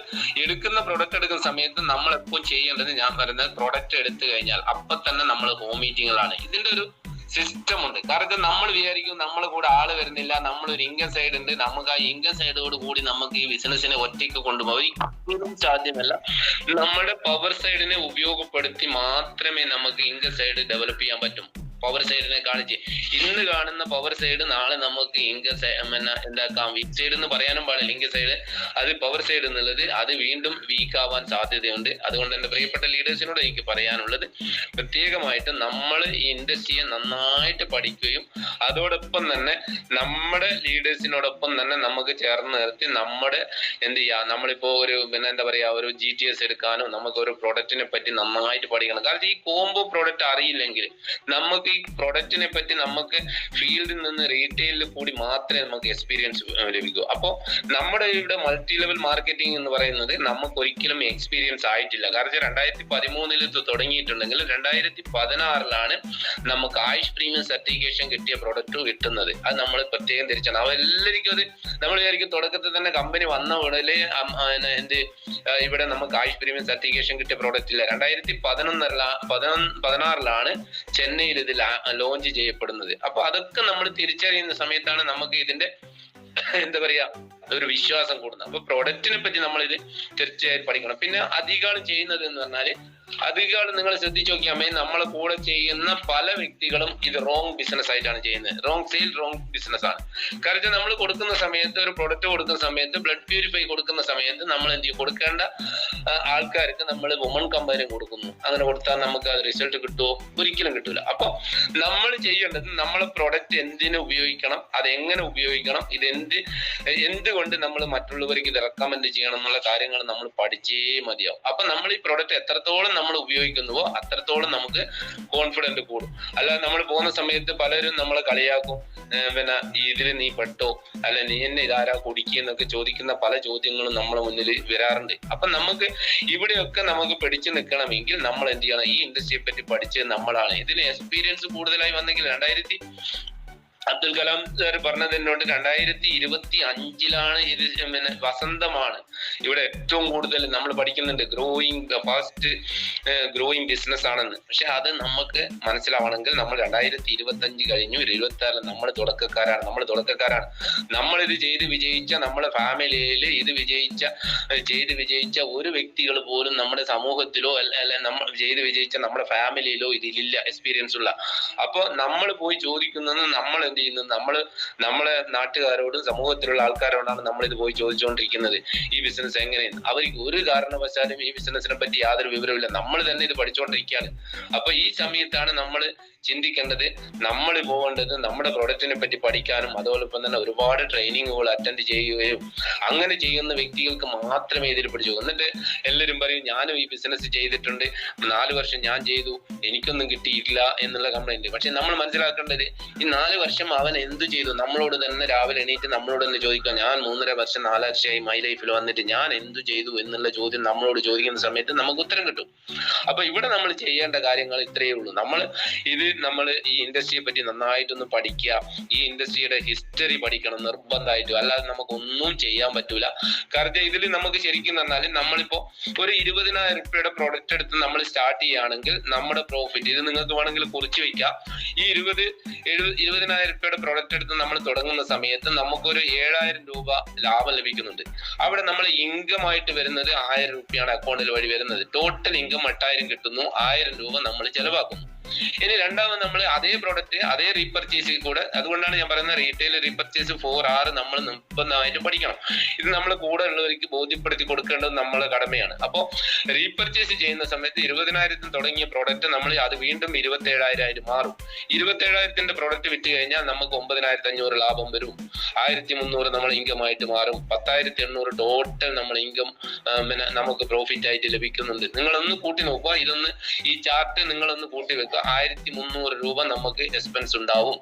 പ്രൊഡക്റ്റ് എടുക്കുന്ന സമയത്ത് നമ്മൾ എപ്പോഴും ചെയ്യേണ്ടത്, ഞാൻ പറയുന്നത് പ്രൊഡക്റ്റ് എടുത്തു കഴിഞ്ഞാൽ അപ്പൊ തന്നെ നമ്മൾ ഹോം മീറ്റിങ്ങുകളാണ്. ഇതിന്റെ ഒരു സിസ്റ്റം ഉണ്ട്. കാരണം നമ്മൾ വിചാരിക്കും നമ്മളെ കൂടെ ആള് വരുന്നില്ല, നമ്മളൊരു ഇൻകം സൈഡ് ഉണ്ട്, നമുക്ക് ആ ഇൻകം സൈഡോട് കൂടി നമുക്ക് ഈ ബിസിനസിനെ ഒറ്റയ്ക്ക് കൊണ്ടുപോകും ഒരിക്കലും സാധ്യമല്ല. നമ്മുടെ പവർ സൈഡിനെ ഉപയോഗപ്പെടുത്തി മാത്രമേ നമുക്ക് ഇൻകം സൈഡ് ഡെവലപ്പ് ചെയ്യാൻ പറ്റും. പവർ സൈഡിനെ കാണിച്ച് ഇന്ന് കാണുന്ന പവർ സൈഡ് നാളെ നമുക്ക് ഇൻകം എന്താക്കാം വീക്ക് സൈഡ് എന്ന് പറയാനും പാടില്ല. ഇൻകം സൈഡ് അത് പവർ സൈഡ് എന്നുള്ളത് അത് വീണ്ടും വീക്ക് ആവാൻ സാധ്യതയുണ്ട്. അതുകൊണ്ട് എന്റെ പ്രിയപ്പെട്ട ലീഡേഴ്സിനോട് എനിക്ക് പറയാനുള്ളത് പ്രത്യേകമായിട്ട് നമ്മൾ ഈ ഇൻഡസ്ട്രിയെ നന്നായിട്ട് പഠിക്കുകയും അതോടൊപ്പം തന്നെ നമ്മുടെ ലീഡേഴ്സിനോടൊപ്പം തന്നെ നമുക്ക് ചേർന്ന് നിർത്തി നമ്മുടെ എന്ത് ചെയ്യാം, നമ്മളിപ്പോ ഒരു എന്താ പറയാ ഒരു GTS എടുക്കാനും നമുക്ക് ഒരു പ്രൊഡക്റ്റിനെ പറ്റി നന്നായിട്ട് പഠിക്കണം. കാരണം ഈ കോംബോ പ്രൊഡക്റ്റ് അറിയില്ലെങ്കിൽ നമുക്ക് ഈ പ്രൊഡക്റ്റിനെ പറ്റി നമുക്ക് ഫീൽഡിൽ നിന്ന് റീറ്റെയിലിൽ കൂടി മാത്രമേ നമുക്ക് എക്സ്പീരിയൻസ് ലഭിക്കൂ. അപ്പോൾ നമ്മുടെ ഇവിടെ മൾട്ടി ലെവൽ മാർക്കറ്റിംഗ് എന്ന് പറയുന്നത് നമുക്ക് ഒരിക്കലും എക്സ്പീരിയൻസ് ആയിട്ടില്ല. കാരണം 2013 തുടങ്ങിയിട്ടുണ്ടെങ്കിൽ 2016 നമുക്ക് ആയുഷ് പ്രീമിയം സർട്ടിഫിക്കേഷൻ കിട്ടിയ പ്രൊഡക്റ്റ് കിട്ടുന്നത്. അത് നമ്മൾ പ്രത്യേകം തിരിച്ചാണ്. അവരെല്ലാവർക്കും അത് നമ്മൾ വിചാരിക്കും തുടക്കത്തിൽ തന്നെ കമ്പനി വന്ന ഉടനെ ഇവിടെ നമുക്ക് ആയുഷ് പ്രീമിയം സർട്ടിഫിക്കേഷൻ കിട്ടിയ പ്രൊഡക്റ്റ് ഇല്ല. 2016 ചെന്നൈയിൽ ഇത് ലോഞ്ച് ചെയ്യപ്പെടുന്നത്. അപ്പൊ അതൊക്കെ നമ്മൾ തിരിച്ചറിയുന്ന സമയത്താണ് നമുക്ക് ഇതിന്റെ എന്താ പറയാ ഒരു വിശ്വാസം കൂടുന്നത്. അപ്പൊ പ്രൊഡക്റ്റിനെ പറ്റി നമ്മൾ ഇത് തീർച്ചയായും പഠിക്കണം. പിന്നെ അധികം ചെയ്യുന്നത് എന്ന് പറഞ്ഞാല് അധികം നിങ്ങൾ ശ്രദ്ധിച്ചു നോക്കിയാൽ നമ്മളെ കൂടെ ചെയ്യുന്ന പല വ്യക്തികളും ഇത് റോങ് ബിസിനസ് ആയിട്ടാണ് ചെയ്യുന്നത്. റോങ് സെയിൽ റോങ് ബിസിനസ് ആണ്. കാരണം നമ്മൾ കൊടുക്കുന്ന സമയത്ത് ഒരു പ്രൊഡക്റ്റ് കൊടുക്കുന്ന സമയത്ത് ബ്ലഡ് പ്യൂരിഫൈ കൊടുക്കുന്ന സമയത്ത് നമ്മൾ എന്ത് ചെയ്യും, കൊടുക്കേണ്ട ആൾക്കാർക്ക് നമ്മൾ വുമൺ കമ്പനി കൊടുക്കുന്നു. അങ്ങനെ കൊടുത്താൽ നമുക്ക് അത് റിസൾട്ട് കിട്ടുമോ? ഒരിക്കലും കിട്ടൂല. അപ്പൊ നമ്മൾ ചെയ്യേണ്ടത് നമ്മളെ പ്രൊഡക്റ്റ് എന്തിനു ഉപയോഗിക്കണം, അത് എങ്ങനെ ഉപയോഗിക്കണം, ഇത് എന്തുകൊണ്ട് നമ്മൾ മറ്റുള്ളവർക്ക് ഇത് റെക്കമെൻഡ് ചെയ്യണം എന്നുള്ള കാര്യങ്ങൾ നമ്മൾ പഠിച്ചേ മതിയാവും. അപ്പൊ നമ്മൾ ഈ പ്രൊഡക്റ്റ് എത്രത്തോളം നമ്മൾ ഉപയോഗിക്കുന്നുവോ അത്രത്തോളം നമുക്ക് കോൺഫിഡന്റ് കൂടും. അല്ലാതെ നമ്മൾ പോകുന്ന സമയത്ത് പലരും നമ്മളെ കളിയാക്കും, ഇതിൽ നീ പെട്ടോ, അല്ല നീ എന്നെ ഇതാരാ കുടിക്കുന്നൊക്കെ ചോദിക്കുന്ന പല ചോദ്യങ്ങളും നമ്മളെ മുന്നിൽ വരാറുണ്ട്. അപ്പൊ നമുക്ക് ഇവിടെയൊക്കെ നമുക്ക് പിടിച്ചു നിൽക്കണമെങ്കിൽ നമ്മൾ എന്ത് ചെയ്യണം, ഈ ഇൻഡസ്ട്രിയെ പറ്റി പഠിച്ചത് നമ്മളാണ്. ഇതിന് എക്സ്പീരിയൻസ് കൂടുതലായി വന്നെങ്കിൽ അബ്ദുൽ കലാം സാർ പറഞ്ഞതിനോട് 2025 ഇത് വസന്തമാണ്. ഇവിടെ ഏറ്റവും കൂടുതൽ നമ്മൾ പഠിക്കുന്നുണ്ട് ഫാസ്റ്റ് ഗ്രോയിങ് ബിസിനസ് ആണെന്ന്. പക്ഷെ അത് നമുക്ക് മനസ്സിലാവണമെങ്കിൽ നമ്മൾ 2025 കഴിഞ്ഞു, 2026 നമ്മൾ തുടക്കക്കാരാണ്. നമ്മൾ ഇത് ചെയ്ത് വിജയിച്ച നമ്മുടെ ഫാമിലിയിൽ ഇത് ചെയ്ത് വിജയിച്ച ഒരു വ്യക്തികൾ പോലും നമ്മുടെ സമൂഹത്തിലോ അല്ല നമ്മൾ ചെയ്ത് വിജയിച്ച നമ്മുടെ ഫാമിലിയിലോ ഇതിലില്ല എക്സ്പീരിയൻസ് ഉള്ള. അപ്പൊ നമ്മൾ പോയി ചോദിക്കുന്നത് നമ്മൾ എന്ത് ചെയ്യുന്നത്, നമ്മളെ നാട്ടുകാരോടും സമൂഹത്തിലുള്ള ആൾക്കാരോടാണ് നമ്മൾ ഇത് പോയി ചോദിച്ചുകൊണ്ടിരിക്കുന്നത് ഈ ബിസിനസ് എങ്ങനെയാണ്. അവർക്ക് ഒരു കാരണവശാലും ഈ ബിസിനസിനെ പറ്റി യാതൊരു വിവരമില്ല. നമ്മൾ തന്നെ ഇത് പഠിച്ചുകൊണ്ടിരിക്കുകയാണ്. അപ്പൊ ഈ സമയത്താണ് നമ്മൾ ചിന്തിക്കേണ്ടത്, നമ്മൾ പോകേണ്ടത് നമ്മുടെ പ്രൊഡക്റ്റിനെ പറ്റി പഠിക്കാനും അതോടൊപ്പം തന്നെ ഒരുപാട് ട്രെയിനിങ്ങുകൾ അറ്റൻഡ് ചെയ്യുകയും അങ്ങനെ ചെയ്യുന്ന വ്യക്തികൾക്ക് മാത്രമേ ഇതിൽ പിടിച്ചു. എന്നിട്ട് എല്ലാവരും പറയും ഞാനും ഈ ബിസിനസ് ചെയ്തിട്ടുണ്ട്, 4 വർഷം ഞാൻ ചെയ്തു, എനിക്കൊന്നും കിട്ടിയിട്ടില്ല എന്നുള്ള കംപ്ലൈന്റ്. പക്ഷെ നമ്മൾ മനസ്സിലാക്കേണ്ടത് ഈ 4 വർഷം അവൻ എന്ത് ചെയ്തു, നമ്മളോട് തന്നെ രാവിലെ എണീറ്റ് നമ്മളോട് തന്നെ ചോദിക്കുക. ഞാൻ 3.5 വർഷം 4 വർഷമായി മൈ ലൈഫിൽ വന്നിട്ട് ഞാൻ എന്ത് ചെയ്തു എന്നുള്ള ചോദ്യം നമ്മളോട് ചോദിക്കുന്ന സമയത്ത് നമുക്ക് ഉത്തരം കിട്ടും. അപ്പൊ ഇവിടെ നമ്മൾ ചെയ്യേണ്ട കാര്യങ്ങൾ ഇത്രയേ ഉള്ളൂ. നമ്മൾ ഈ ഇൻഡസ്ട്രിയെ പറ്റി നന്നായിട്ടൊന്ന് പഠിക്കുക. ഈ ഇൻഡസ്ട്രിയുടെ ഹിസ്റ്ററി പഠിക്കണം നിർബന്ധമായിട്ടും, അല്ലാതെ നമുക്ക് ഒന്നും ചെയ്യാൻ പറ്റൂല. കാരണം ഇതിൽ നമുക്ക് ശരിക്കും പറഞ്ഞാൽ നമ്മളിപ്പോ ഒരു 20,000 രൂപയുടെ പ്രൊഡക്റ്റ് എടുത്ത് നമ്മൾ സ്റ്റാർട്ട് ചെയ്യുകയാണെങ്കിൽ നമ്മുടെ പ്രോഫിറ്റ്, ഇത് നിങ്ങൾക്ക് വേണമെങ്കിൽ കുറിച്ച് വെക്കാം, ഈ 20,000 രൂപയുടെ പ്രൊഡക്റ്റ് എടുത്ത് നമ്മൾ തുടങ്ങുന്ന സമയത്ത് നമുക്കൊരു 7,000 രൂപ ലാഭം ലഭിക്കുന്നുണ്ട്. അവിടെ നമ്മൾ ഇൻകം ആയിട്ട് വരുന്നത് 1,000 രൂപയാണ് അക്കൗണ്ടിൽ വഴി വരുന്നത്. ടോട്ടൽ ഇൻകം 8,000 കിട്ടുന്നു, 1,000 രൂപ നമ്മൾ ചെലവാക്കുന്നു. ഇനി രണ്ടാമത് നമ്മൾ അതേ പ്രൊഡക്റ്റ് അതേ റീപർച്ചേസിൽ കൂടെ, അതുകൊണ്ടാണ് ഞാൻ പറയുന്നത് റീറ്റെയിൽ റീപർച്ചേസ് 4R നമ്മൾ നിർബന്ധമായിട്ടും പഠിക്കണം. ഇത് നമ്മൾ കൂടെ ഉള്ളവർക്ക് ബോധ്യപ്പെടുത്തി കൊടുക്കേണ്ടത് നമ്മളെ കടമയാണ്. അപ്പോൾ റീപർച്ചേസ് ചെയ്യുന്ന സമയത്ത് 20,000 തുടങ്ങിയ പ്രൊഡക്റ്റ് നമ്മൾ അത് വീണ്ടും 27,000 മാറും. 27,000 പ്രൊഡക്റ്റ് വിറ്റ് കഴിഞ്ഞാൽ നമുക്ക് 9,500 ലാഭം വരും. 1,300 നമ്മൾ ഇൻകം ആയിട്ട് മാറും. 10,800 ടോട്ടൽ നമ്മൾ ഇൻകം നമുക്ക് പ്രോഫിറ്റ് ആയിട്ട് ലഭിക്കുന്നുണ്ട്. നിങ്ങളൊന്ന് കൂട്ടി നോക്കുക, ഈ ചാർട്ട് നിങ്ങളൊന്ന് കൂട്ടി വെക്കുക. 1,300 രൂപ നമുക്ക് എക്സ്പെൻസ് ഉണ്ടാവും.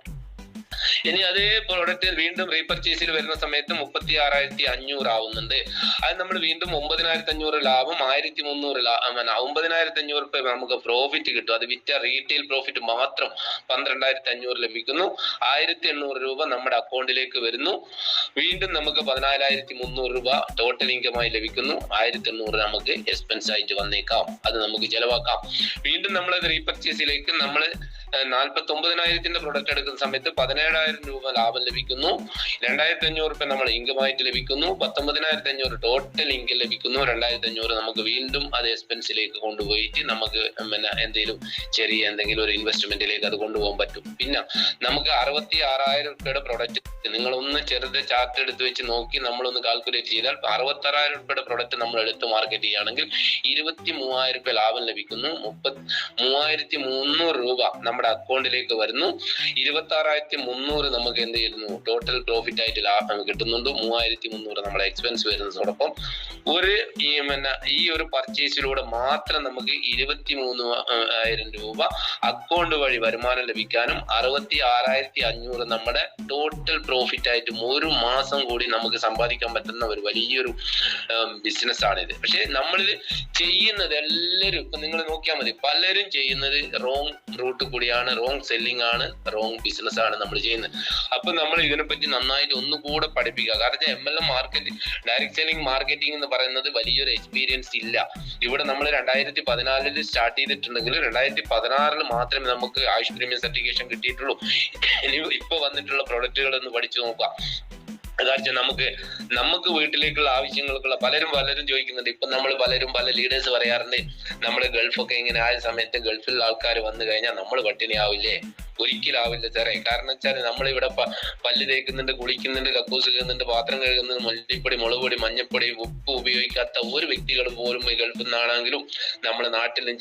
ഇനി അതേ പ്രോഡക്റ്റ് വീണ്ടും റീപർച്ചേസിൽ വരുന്ന സമയത്ത് 36,500 ആവുന്നുണ്ട്. അത് നമ്മൾ വീണ്ടും 9,500 ലാഭം, 9,500 രൂപ നമുക്ക് പ്രോഫിറ്റ് കിട്ടും. അത് വിറ്റ റീറ്റെയിൽ പ്രോഫിറ്റ് മാത്രം 12,500 ലഭിക്കുന്നു. 1,800 രൂപ നമ്മുടെ അക്കൗണ്ടിലേക്ക് വരുന്നു. വീണ്ടും നമുക്ക് 14,300 രൂപ ടോട്ടൽ ഇൻകമായി ലഭിക്കുന്നു. 1,800 നമുക്ക് എക്സ്പെൻസ് ആയിട്ട് വന്നേക്കാം, അത് നമുക്ക് ചെലവാക്കാം. വീണ്ടും നമ്മളത് റീപർച്ചേസിലേക്ക് നമ്മൾ 49,000 പ്രൊഡക്റ്റ് എടുക്കുന്ന സമയത്ത് 17,000 രൂപ ലാഭം ലഭിക്കുന്നു. 2,500 രൂപ നമ്മൾ ഇൻകമായിട്ട് ലഭിക്കുന്നു. 19,500 ടോട്ടൽ ഇൻകം ലഭിക്കുന്നു. 2,500 നമുക്ക് വീണ്ടും അത് എക്സ്പെൻസിലേക്ക് കൊണ്ടുപോയിട്ട് നമുക്ക് എന്തെങ്കിലും ചെറിയ എന്തെങ്കിലും ഒരു ഇൻവെസ്റ്റ്മെന്റിലേക്ക് അത് കൊണ്ടുപോകാൻ പറ്റും. പിന്നെ നമുക്ക് 66,000 രൂപയുടെ പ്രൊഡക്റ്റ് നിങ്ങളൊന്ന് ചെറുത് ചാർട്ട് എടുത്ത് വെച്ച് നോക്കി നമ്മളൊന്ന് കാൽക്കുലേറ്റ് ചെയ്താൽ 66,000 രൂപയുടെ പ്രൊഡക്റ്റ് നമ്മൾ എടുത്ത് മാർക്കറ്റ് ചെയ്യുകയാണെങ്കിൽ 23,000 രൂപ ലാഭം ലഭിക്കുന്നു. 33,300 രൂപ നമ്മുടെ അക്കൗണ്ടിലേക്ക് വരുന്നു. 26,300 നമുക്ക് എന്ത് ചെയ്യുന്നു, ടോട്ടൽ പ്രോഫിറ്റ് ആയിട്ട് ലാഭം കിട്ടുന്നുണ്ട്. 3,300 നമ്മുടെ എക്സ്പെൻസ് വരുന്നതോടൊപ്പം ഈ ഒരു പർച്ചേസിലൂടെ മാത്രം നമുക്ക് 23,000 രൂപ അക്കൗണ്ട് വഴി വരുമാനം ലഭിക്കാനും 66,500 നമ്മുടെ ടോട്ടൽ പ്രോഫിറ്റ് ആയിട്ട് ഒരു മാസം കൂടി നമുക്ക് സമ്പാദിക്കാൻ പറ്റുന്ന ഒരു വലിയൊരു ബിസിനസ് ആണിത്. പക്ഷെ നമ്മളിത് ചെയ്യുന്നത് എല്ലാവരും ഇപ്പൊ നിങ്ങൾ നോക്കിയാൽ മതി, പലരും ചെയ്യുന്നത് റോങ് റൂട്ട് കൂടിയാണ്, റോങ് സെല്ലിംഗ് ആണ്, റോങ് ബിസിനസ് ആണ് നമ്മൾ ചെയ്യുന്നത്. അപ്പൊ നമ്മൾ ഇതിനെപ്പറ്റി നന്നായിട്ട് ഒന്നുകൂടെ പഠിപ്പിക്കുക. കാരണം MLM marketing, direct selling marketing എന്ന് പറയുന്നത് വലിയൊരു എക്സ്പീരിയൻസ് ഇല്ല. ഇവിടെ നമ്മൾ 2014 സ്റ്റാർട്ട് ചെയ്തിട്ടുണ്ടെങ്കിൽ 2016 മാത്രമേ നമുക്ക് ആയുഷ് പ്രീമിയം സർട്ടിഫിക്കേഷൻ കിട്ടിയിട്ടുള്ളൂ. ഇനി ഇപ്പൊ വന്നിട്ടുള്ള പ്രൊഡക്റ്റുകൾ ഒന്ന് പഠിച്ചു നോക്കാം. അതായത് നമുക്ക് വീട്ടിലേക്കുള്ള ആവശ്യങ്ങൾക്കുള്ള പലരും ചോദിക്കുന്നുണ്ട്. ഇപ്പൊ നമ്മൾ പല ലീഡേഴ്സ് പറയാറുണ്ട്, നമ്മൾ ഗൾഫൊക്കെ ഇങ്ങനെ ആയ സമയത്ത് ഗൾഫിലുള്ള ആൾക്കാർ വന്നു കഴിഞ്ഞാൽ നമ്മൾ പട്ടിണിയാവില്ലേ? ഒരിക്കലാവില്ല സാറേ. കാരണം വെച്ചാൽ നമ്മളിവിടെ പല്ല് തേക്കുന്നുണ്ട്, കുളിക്കുന്നുണ്ട്, കക്കൂസ് കഴുകുന്നുണ്ട്, പാത്രം കഴുകുന്നുണ്ട്, മല്ലിപ്പൊടി, മുളക് പൊടി, മഞ്ഞപ്പൊടി, ഉപ്പ് ഉപയോഗിക്കാത്ത ഒരു വ്യക്തികൾ പോലും ഗൾഫിൽ നിന്നാണെങ്കിലും നമ്മുടെ നാട്ടിലും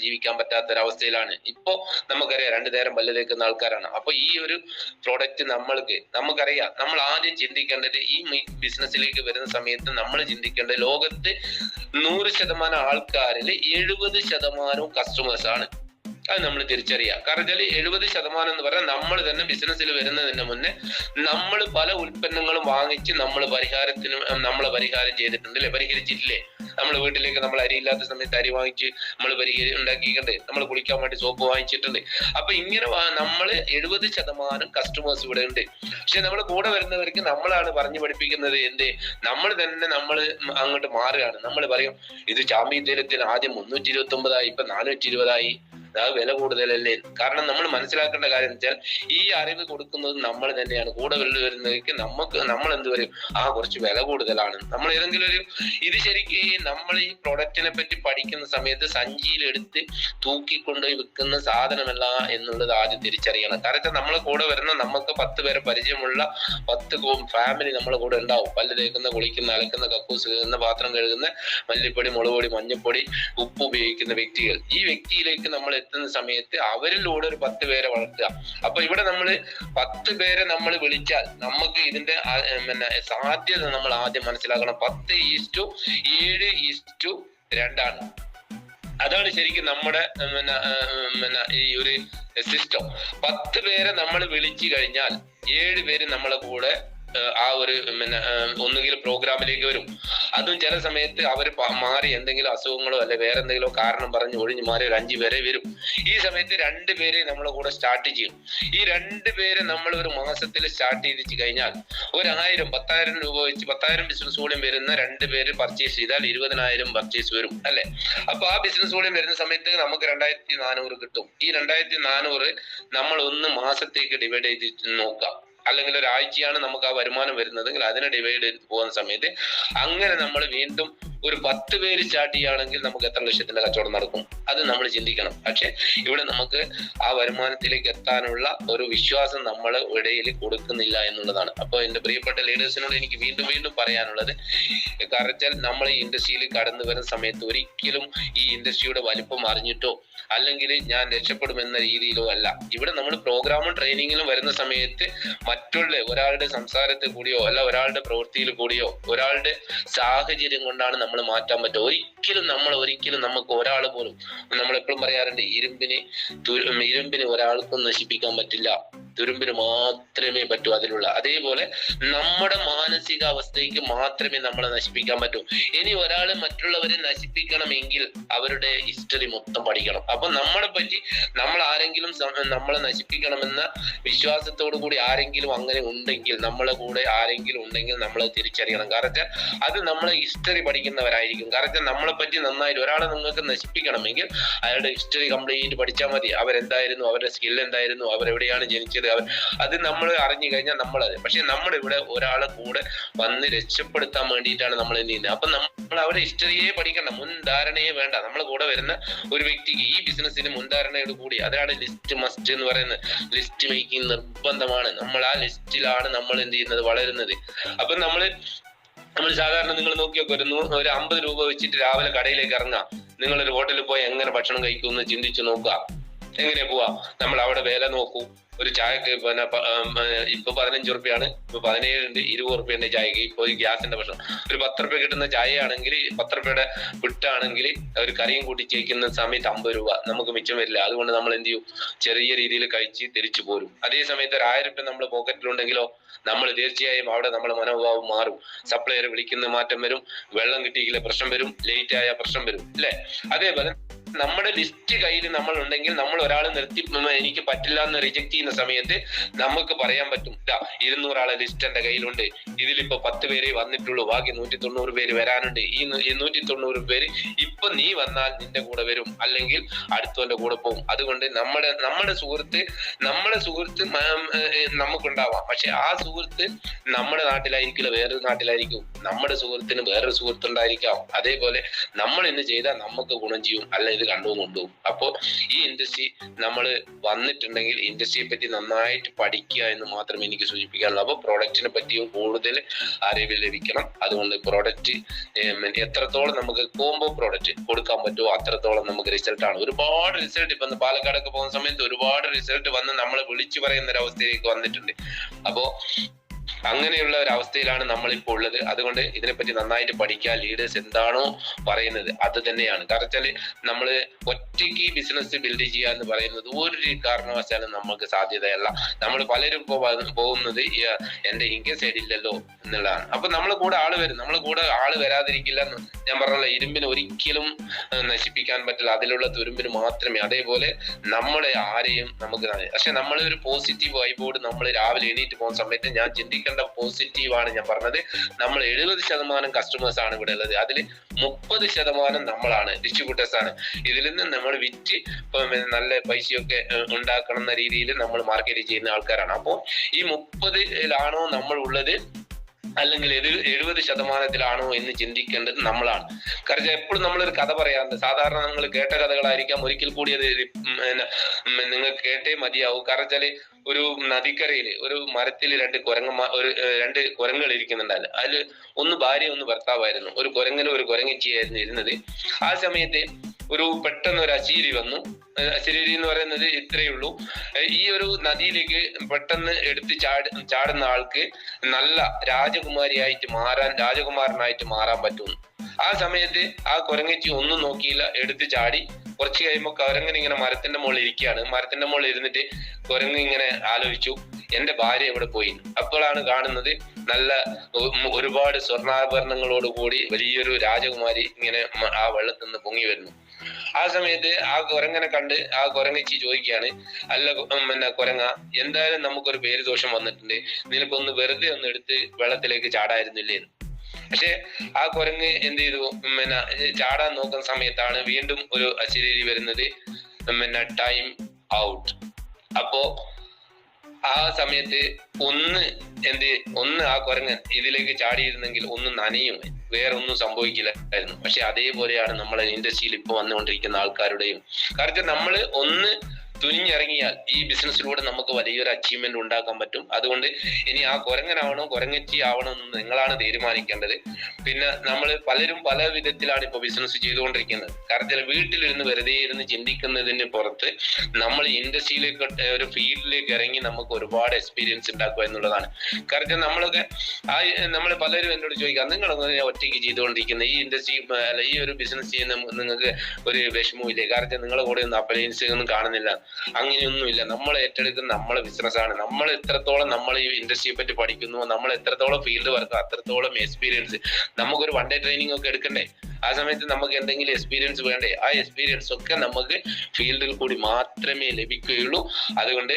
ജീവിക്കാൻ പറ്റാത്തൊരവസ്ഥയിലാണ്. ഇപ്പൊ നമുക്കറിയാം 2 നേരം പല്ല് തേക്കുന്ന ആൾക്കാരാണ്. അപ്പൊ ഈ ഒരു പ്രോഡക്റ്റ് നമുക്കറിയാം. നമ്മൾ ആദ്യം ചിന്തിക്കേണ്ടത്, ഈ ബിസിനസ്സിലേക്ക് വരുന്ന സമയത്ത് നമ്മൾ ചിന്തിക്കേണ്ടത്, ലോകത്ത് 100% ആൾക്കാരിൽ 70% കസ്റ്റമേഴ്സ് ആണ്. അത് നമ്മൾ തിരിച്ചറിയാം. കാരണം വെച്ചാൽ 70% എന്ന് പറഞ്ഞാൽ നമ്മൾ തന്നെ ബിസിനസ്സിൽ വരുന്നതിന് മുന്നേ നമ്മൾ പല ഉൽപ്പന്നങ്ങളും വാങ്ങിച്ച് നമ്മളെ പരിഹാരം ചെയ്തിട്ടുണ്ട് അല്ലെ, പരിഹരിച്ചിട്ടില്ലേ? നമ്മൾ വീട്ടിലേക്ക് നമ്മൾ അരിയില്ലാത്ത സമയത്ത് അരി വാങ്ങിച്ച് നമ്മൾ ഉണ്ടാക്കിയിട്ടുണ്ട്, നമ്മൾ കുളിക്കാൻ വേണ്ടി സോപ്പ് വാങ്ങിച്ചിട്ടുണ്ട്. അപ്പൊ ഇങ്ങനെ നമ്മൾ 70% കസ്റ്റമേഴ്സ് ഇവിടെ ഉണ്ട്. പക്ഷെ നമ്മൾ കൂടെ വരുന്നവർക്ക് നമ്മളാണ് പറഞ്ഞു പഠിപ്പിക്കുന്നത് നമ്മൾ അങ്ങോട്ട് മാറുകയാണ്. നമ്മൾ പറയും, ഇത് ചാമ്പി തേയിലത്തിന് ആദ്യം 329 ഇപ്പൊ 420 അത് വില കൂടുതലല്ലേ? കാരണം നമ്മൾ മനസ്സിലാക്കേണ്ട കാര്യം എന്ന് വെച്ചാൽ, ഈ അറിവ് കൊടുക്കുന്നത് നമ്മൾ തന്നെയാണ്. കൂടെ വരുന്നവർക്ക് നമ്മൾ എന്ത് പറയും, കുറച്ച് വില കൂടുതലാണ്. നമ്മൾ ഏതെങ്കിലും ഇത് ശരിക്കും നമ്മൾ ഈ പ്രൊഡക്റ്റിനെ പറ്റി പഠിക്കുന്ന സമയത്ത് സഞ്ചിയിലെടുത്ത് തൂക്കിക്കൊണ്ടുപോയി വിൽക്കുന്ന സാധനമല്ല എന്നുള്ളത് ആദ്യം തിരിച്ചറിയണം. കാരണം നമ്മളെ കൂടെ വരുന്ന നമുക്ക് 10 പേരെ പരിചയമുള്ള 10 ഫാമിലി നമ്മളെ കൂടെ ഉണ്ടാവും. പല്ല് തേക്കുന്ന, കുളിക്കുന്ന, അലക്കുന്ന, കക്കൂസ് കഴുകുന്ന, പാത്രം കഴുകുന്ന, മല്ലിപ്പൊടി, മുളക് പൊടി, മഞ്ഞപ്പൊടി, ഉപ്പ് ഉപയോഗിക്കുന്ന വ്യക്തികൾ. ഈ വ്യക്തിയിലേക്ക് നമ്മൾ എത്തുന്ന സമയത്ത് അവരിലൂടെ ഒരു 10 പേരെ വളർത്തുക. അപ്പൊ ഇവിടെ നമ്മൾ 10 പേരെ നമ്മൾ വിളിച്ചാൽ നമുക്ക് ഇതിന്റെ സാധ്യത നമ്മൾ ആദ്യം മനസ്സിലാക്കണം. 10:7:2 അതാണ് ശരിക്കും നമ്മുടെ ഈ ഒരു സിസ്റ്റം. 10 പേരെ നമ്മൾ വിളിച്ചു കഴിഞ്ഞാൽ 7 പേര് നമ്മളെ കൂടെ ആ ഒരു ഒന്നുകിൽ പ്രോഗ്രാമിലേക്ക് വരും. അതും ചില സമയത്ത് അവർ മാറി എന്തെങ്കിലും അസുഖങ്ങളോ അല്ലെ വേറെ എന്തെങ്കിലും കാരണം പറഞ്ഞ് ഒഴിഞ്ഞു മാറി ഒരു 5 പേരെ വരും. ഈ സമയത്ത് 2 പേരെ നമ്മളെ കൂടെ സ്റ്റാർട്ട് ചെയ്യും. ഈ 2 പേരെ നമ്മൾ ഒരു മാസത്തിൽ സ്റ്റാർട്ട് ചെയ്തിട്ട് കഴിഞ്ഞാൽ 10,000 രൂപ വെച്ച് 10,000 ബിസിനസ് വോളിയം വരുന്ന 2 പേര് പർച്ചേസ് ചെയ്താൽ 20,000 പർച്ചേസ് വരും അല്ലെ. അപ്പൊ ആ ബിസിനസ് വോളിയം വരുന്ന സമയത്ത് നമുക്ക് 2,400 കിട്ടും. ഈ 2,400 നമ്മൾ ഒന്ന് മാസത്തേക്ക് ഡിവൈഡ് ചെയ്ത് നോക്കാം. അല്ലെങ്കിൽ ഒരാഴ്ചയാണ് നമുക്ക് ആ വരുമാനം വരുന്നതെങ്കിൽ അതിനെ ഡിവൈഡ് ചെയ്ത് പോകുന്ന സമയത്ത് അങ്ങനെ നമ്മൾ വീണ്ടും ഒരു 10 പേര് സ്റ്റാർട്ട് ചെയ്യുകയാണെങ്കിൽ നമുക്ക് എത്ര ലക്ഷത്തിന്റെ കച്ചവടം നടക്കും? അത് നമ്മൾ ചിന്തിക്കണം. പക്ഷെ ഇവിടെ നമുക്ക് ആ വരുമാനത്തിലേക്ക് എത്താനുള്ള ഒരു വിശ്വാസം നമ്മളെ ഇടയിൽ കൊടുക്കുന്നില്ല എന്നുള്ളതാണ്. അപ്പൊ എന്റെ പ്രിയപ്പെട്ട ലീഡേഴ്സിനോട് എനിക്ക് വീണ്ടും പറയാനുള്ളത്, കാരണം നമ്മൾ ഈ ഇൻഡസ്ട്രിയിൽ കടന്നു വരുന്ന സമയത്ത് ഒരിക്കലും ഈ ഇൻഡസ്ട്രിയുടെ വലിപ്പം അറിഞ്ഞിട്ടോ അല്ലെങ്കിൽ ഞാൻ രക്ഷപ്പെടുമെന്ന രീതിയിലോ അല്ല. ഇവിടെ നമ്മൾ പ്രോഗ്രാമും ട്രെയിനിങ്ങിലും വരുന്ന സമയത്ത് മറ്റുള്ള ഒരാളുടെ സംസാരത്തിൽ കൂടിയോ അല്ല ഒരാളുടെ പ്രവൃത്തിയിൽ കൂടിയോ ഒരാളുടെ സാഹചര്യം കൊണ്ടാണ് നമ്മൾ മാറ്റാൻ പറ്റുക. ഒരിക്കലും നമുക്ക് ഒരാൾ പോലും, നമ്മൾ എപ്പോഴും പറയാറുണ്ട്, ഇരുമ്പിന് ഒരാൾക്കും നശിപ്പിക്കാൻ പറ്റില്ല. തുരുമ്പിന് മാത്രമേ പറ്റൂ അതിലുള്ള. അതേപോലെ നമ്മുടെ മാനസികാവസ്ഥയ്ക്ക് മാത്രമേ നമ്മളെ നശിപ്പിക്കാൻ പറ്റൂ. ഇനി ഒരാള് മറ്റുള്ളവരെ നശിപ്പിക്കണമെങ്കിൽ അവരുടെ ഹിസ്റ്ററി മൊത്തം പഠിക്കണം. അപ്പൊ നമ്മളെ പറ്റി നമ്മൾ ആരെങ്കിലും നമ്മളെ നശിപ്പിക്കണമെന്ന വിശ്വാസത്തോടു കൂടി ആരെങ്കിലും അങ്ങനെ ഉണ്ടെങ്കിൽ, നമ്മളെ കൂടെ ആരെങ്കിലും ഉണ്ടെങ്കിൽ നമ്മളെ തിരിച്ചറിയണം. കാരണം അത് നമ്മളെ ഹിസ്റ്ററി പഠിക്കുന്നവരായിരിക്കും. കാരണം നമ്മളെ പറ്റി നന്നായിട്ട് ഒരാളെ നിങ്ങൾക്ക് നശിപ്പിക്കണമെങ്കിൽ അയാളുടെ ഹിസ്റ്ററി കംപ്ലീറ്റ് പഠിച്ചാൽ മതി. അവരെന്തായിരുന്നു, അവരുടെ സ്കിൽ എന്തായിരുന്നു, അവരെവിടെയാണ് ജനിച്ചത്, അത് നമ്മൾ അറിഞ്ഞു കഴിഞ്ഞാൽ നമ്മളത്. പക്ഷെ നമ്മുടെ ഇവിടെ ഒരാളെ കൂടെ വന്ന് രക്ഷപ്പെടുത്താൻ വേണ്ടിയിട്ടാണ് നമ്മൾ എന്ത് ചെയ്യുന്നത്. അപ്പൊ നമ്മൾ അവരുടെ ഹിസ്റ്ററിയെ പഠിക്കണ്ട, മുൻധാരണയെ വേണ്ട. നമ്മളെ കൂടെ വരുന്ന ഒരു വ്യക്തിക്ക് ഈ ബിസിനസ്സിന് മുൻധാരണയോട് കൂടി, അതാണ് ലിസ്റ്റ് മസ്റ്റ് എന്ന് പറയുന്നത്. ലിസ്റ്റ് മേക്കിംഗ് നിർബന്ധമാണ്. നമ്മൾ ആ ലിസ്റ്റിലാണ് നമ്മൾ എന്ത് ചെയ്യുന്നത്, വളരുന്നത്. അപ്പൊ നമ്മൾ സാധാരണ നിങ്ങൾ നോക്കിയൊക്കെ ഒരു 50 രൂപ വെച്ചിട്ട് രാവിലെ കടയിലേക്ക് ഇറങ്ങാം. നിങ്ങളൊരു ഹോട്ടലിൽ പോയി എങ്ങനെ ഭക്ഷണം കഴിക്കുമെന്ന് ചിന്തിച്ചു നോക്കുക. എങ്ങനെ പോവാ? നമ്മൾ അവിടെ വില നോക്കൂ. ഒരു ചായക്ക് പിന്നെ ഇപ്പൊ 15 റുപ്യാണ്, ഇപ്പൊ 17 ഉണ്ട്, 20 റുപ്യന്റെ ചായക്ക്. ഇപ്പൊ ഈ ഗ്യാസിന്റെ പ്രശ്നം. ഒരു 10 റുപ്യ കിട്ടുന്ന ചായ ആണെങ്കിൽ, 10 റുപ്യയുടെ വിട്ടാണെങ്കിൽ ഒരു കറിയും കൂട്ടി ചേക്കുന്ന സമയത്ത് 50 രൂപ നമുക്ക് മിച്ചം വരില്ല. അതുകൊണ്ട് നമ്മൾ എന്ത് ചെയ്യും, ചെറിയ രീതിയിൽ കഴിച്ച് തിരിച്ചു പോരും. അതേ സമയത്ത് ഒരു 1000 റുപ്യ നമ്മുടെ പോക്കറ്റിലുണ്ടെങ്കിലോ നമ്മൾ തീർച്ചയായും അവിടെ നമ്മുടെ മനോഭാവം മാറും. സപ്ലയർ വിളിക്കുന്ന മാറ്റം വരും, വെള്ളം കിട്ടിയില്ല പ്രശ്നം വരും, ലേറ്റ് ആയ പ്രശ്നം വരും, അല്ലെ? അതേപോലെ നമ്മുടെ ലിസ്റ്റ് കയ്യിൽ നമ്മൾ ഉണ്ടെങ്കിൽ, നമ്മൾ ഒരാളെ നിർത്തി എനിക്ക് പറ്റില്ല എന്ന് റിജക്ട് ചെയ്യുന്ന സമയത്ത് നമുക്ക് പറയാൻ പറ്റും, 200 ആളെ ലിസ്റ്റ് എന്റെ കയ്യിലുണ്ട്, ഇതിലിപ്പോ 10 പേരെ വന്നിട്ടുള്ളൂ, ബാക്കി 190 പേര് വരാനുണ്ട്. ഈ 190 പേര് ഇപ്പൊ നീ വന്നാൽ നിന്റെ കൂടെ വരും, അല്ലെങ്കിൽ അടുത്തവന്റെ കൂടെ പോകും. അതുകൊണ്ട് നമ്മുടെ സുഹൃത്ത് നമുക്കുണ്ടാവാം. പക്ഷെ ആ സുഹൃത്ത് നമ്മുടെ നാട്ടിലായിരിക്കില്ല, വേറൊരു നാട്ടിലായിരിക്കും. നമ്മുടെ സുഹൃത്തിന് വേറൊരു സുഹൃത്തുണ്ടായിരിക്കാം. അതേപോലെ നമ്മൾ ഇന്ന് ചെയ്താൽ നമുക്ക് ഗുണം ചെയ്യും, അല്ല ഇത് കണ്ടുകൊണ്ടു. അപ്പോ ഈ ഇൻഡസ്ട്രി നമ്മൾ വന്നിട്ടുണ്ടെങ്കിൽ ഇൻഡസ്ട്രിയെ പറ്റി നന്നായിട്ട് പഠിക്കുക എന്ന് മാത്രമേ എനിക്ക് സൂചിപ്പിക്കാനുള്ളൂ. അപ്പൊ പ്രോഡക്റ്റിനെ പറ്റിയും കൂടുതൽ അറിവ് ലഭിക്കണം. അതുകൊണ്ട് പ്രോഡക്റ്റ് എത്രത്തോളം നമുക്ക് കോംബോ പ്രോഡക്റ്റ് കൊടുക്കാൻ പറ്റുമോ അത്രത്തോളം നമുക്ക് റിസൾട്ടാണ്. ഒരുപാട് റിസൾട്ട് ഇപ്പൊ പാലക്കാടൊക്കെ പോകുന്ന സമയത്ത് ഒരുപാട് റിസൾട്ട് വന്ന് നമ്മളെ വിളിച്ചു പറയുന്ന ഒരു അവസ്ഥയിലേക്ക് വന്നിട്ടുണ്ട്. അപ്പോ അങ്ങനെയുള്ള ഒരു അവസ്ഥയിലാണ് നമ്മളിപ്പോൾ ഉള്ളത്. അതുകൊണ്ട് ഇതിനെപ്പറ്റി നന്നായിട്ട് പഠിക്കുക. ലീഡേഴ്സ് എന്താണോ പറയുന്നത് അത് തന്നെയാണ്. കാരണം വെച്ചാൽ നമ്മൾ ഒറ്റയ്ക്ക് ബിസിനസ് ബിൽഡ് ചെയ്യുക എന്ന് പറയുന്നത് ഒരു കാരണവശാലും നമുക്ക് സാധ്യതയല്ല. നമ്മൾ പലരും പോകുന്നത് എന്റെ ഇൻകം സൈഡ് ഇല്ലല്ലോ എന്നുള്ളതാണ്. അപ്പൊ നമ്മളെ കൂടെ ആള് വരും. നമ്മളെ കൂടെ ആള് വരാതിരിക്കില്ല. ഞാൻ പറഞ്ഞല്ലോ, ഇരുമ്പിന് ഒരിക്കലും നശിപ്പിക്കാൻ പറ്റില്ല, അതിലുള്ള തുരുമ്പിന് മാത്രമേ. അതേപോലെ നമ്മളെ ആരെയും നമുക്ക്, പക്ഷെ നമ്മളെ ഒരു പോസിറ്റീവ് വൈബോട് നമ്മൾ രാവിലെ എണീറ്റ് പോകുന്ന സമയത്ത് ഞാൻ ചിന്തിക്കേണ്ട പോസിറ്റീവാണ് ഞാൻ പറഞ്ഞത്. നമ്മൾ 70% കസ്റ്റമേഴ്സ് ആണ് ഇവിടെ ഉള്ളത്. അതിൽ 30% നമ്മളാണ്, ഡിസ്ട്രിബ്യൂട്ടേഴ്സ് ആണ്. ഇതിൽ നിന്ന് നമ്മൾ വിറ്റ് നല്ല പൈസയൊക്കെ ഉണ്ടാക്കണം എന്ന രീതിയിൽ നമ്മൾ മാർക്കറ്റ് ചെയ്യുന്ന ആൾക്കാരാണ്. അപ്പോൾ ഈ 30-ലാണോ നമ്മൾ ഉള്ളത്, അല്ലെങ്കിൽ 70%-ാണോ എന്ന് ചിന്തിക്കേണ്ടത് നമ്മളാണ്. കാരണം എപ്പോഴും നമ്മളൊരു കഥ പറയാറുണ്ട്. സാധാരണ നിങ്ങൾ കേട്ട കഥകളായിരിക്കാം, ഒരിക്കൽ കൂടി അത് നിങ്ങൾക്ക് കേട്ടേ മതിയാവും. കാരണം വെച്ചാല് ഒരു നദിക്കരയിൽ ഒരു മരത്തിൽ രണ്ട് കുരങ്ങുകൾ ഇരിക്കുന്നുണ്ടായിരുന്നു. അതിൽ ഒന്ന് ഭാര്യ ഒന്ന് ഭർത്താവായിരുന്നു. ഒരു കുരങ്ങനും ഒരു കുരങ്ങച്ചിയായിരുന്നു ഇരുന്നത്. ആ സമയത്ത് പെട്ടെന്ന് ഒരു അശീരി വന്നു. അശരീരി എന്ന് പറയുന്നത് ഇത്രയേ ഉള്ളൂ. ഈ ഒരു നദിയിലേക്ക് പെട്ടെന്ന് എടുത്ത് ചാടുന്ന ആൾക്ക് നല്ല രാജകുമാരനായിട്ട് മാറാൻ പറ്റുന്നു. ആ സമയത്ത് ആ കുരങ്ങച്ചി ഒന്നും നോക്കിയില്ല, എടുത്ത് ചാടി. കുറച്ച് കഴിയുമ്പോൾ കുരങ്ങൻ ഇങ്ങനെ മരത്തിന്റെ മുകളിൽ ഇരിക്കുകയാണ്. മരത്തിന്റെ മുകളിൽ ഇരുന്നിട്ട് കുരങ്ങ് ഇങ്ങനെ ആലോചിച്ചു, എന്റെ ഭാര്യ എവിടെ പോയി? അപ്പോഴാണ് കാണുന്നത് നല്ല ഒരുപാട് സ്വർണ്ണാഭരണങ്ങളോട് കൂടി വലിയൊരു രാജകുമാരി ഇങ്ങനെ ആ വെള്ളത്തിൽ നിന്ന് പൊങ്ങി വരുന്നു. ആ സമയത്ത് ആ കുരങ്ങനെ കണ്ട് ആ കുരങ്ങച്ചി ചോദിക്കുകയാണ്, അല്ല കുരങ്ങ, എന്തായാലും നമുക്കൊരു പേര് ദോഷം വന്നിട്ടുണ്ട്, നിനക്കൊന്ന് വെറുതെ ഒന്ന് എടുത്ത് വെള്ളത്തിലേക്ക് ചാടായിരുന്നില്ലേ? പക്ഷെ ആ കുരങ്ങ് എന്ത് ചെയ്തു, ചാടാൻ നോക്കുന്ന സമയത്താണ് വീണ്ടും ഒരു അശരീരി വരുന്നത്, ടൈം ഔട്ട്. അപ്പോ ആ സമയത്ത് ഒന്ന് ആ കുരങ്ങൻ ഇതിലേക്ക് ചാടിയിരുന്നെങ്കിൽ ഒന്ന് നനയും, വേറെ ഒന്നും സംഭവിക്കില്ലായിരുന്നു. പക്ഷെ അതേപോലെയാണ് നമ്മളെ ഇൻഡസ്ട്രിയിൽ ഇപ്പൊ വന്നുകൊണ്ടിരിക്കുന്ന ആൾക്കാരുടെയും. കാരണം നമ്മള് ഒന്ന് തുനിഞ്ഞിറങ്ങിയാൽ ഈ ബിസിനസ്സിലൂടെ നമുക്ക് വലിയൊരു അച്ചീവ്മെന്റ് ഉണ്ടാക്കാൻ പറ്റും. അതുകൊണ്ട് ഇനി ആ കുരങ്ങനാവണോ കുരങ്ങച്ചി ആവണോ എന്ന് നിങ്ങളാണ് തീരുമാനിക്കേണ്ടത്. പിന്നെ നമ്മൾ പലരും പല വിധത്തിലാണ് ഇപ്പൊ ബിസിനസ് ചെയ്തുകൊണ്ടിരിക്കുന്നത്. കാരണം വീട്ടിലിരുന്ന് വെറുതെ ഇരുന്ന് ചിന്തിക്കുന്നതിന് പുറത്ത് നമ്മൾ ഇൻഡസ്ട്രിയിലേക്ക് ഒരു ഫീൽഡിലേക്ക് ഇറങ്ങി നമുക്ക് ഒരുപാട് എക്സ്പീരിയൻസ് ഉണ്ടാക്കുക എന്നുള്ളതാണ്. കാരണം നമ്മൾ പലരും എന്നോട് ചോദിക്കാം, നിങ്ങൾ ഒറ്റയ്ക്ക് ചെയ്തുകൊണ്ടിരിക്കുന്ന ഈ ഇൻഡസ്ട്രി ഈ ഒരു ബിസിനസ് ചെയ്യുന്ന നിങ്ങൾക്ക് ഒരു വിഷമവും ഇല്ലേ? കാരണം നിങ്ങളെ കൂടെ ഒന്നും അപ്ലയൻസ് ഒന്നും കാണുന്നില്ല. അങ്ങനെയൊന്നുമില്ല. നമ്മൾ ഏറ്റെടുക്കുന്ന നമ്മളെ ബിസിനസ്സാണ്. നമ്മൾ എത്രത്തോളം നമ്മൾ ഈ ഇൻഡസ്ട്രിയെ പറ്റി പഠിക്കുന്നു, നമ്മൾ എത്രത്തോളം ഫീൽഡ് വർക്ക്, അത്രത്തോളം എക്സ്പീരിയൻസ്. നമുക്കൊരു 1 day ട്രെയിനിങ് ഒക്കെ എടുക്കണ്ടേ? ആ സമയത്ത് നമുക്ക് എന്തെങ്കിലും എക്സ്പീരിയൻസ് വേണ്ടേ? ആ എക്സ്പീരിയൻസ് ഒക്കെ നമുക്ക് ഫീൽഡിൽ കൂടി മാത്രമേ ലഭിക്കുകയുള്ളൂ. അതുകൊണ്ട്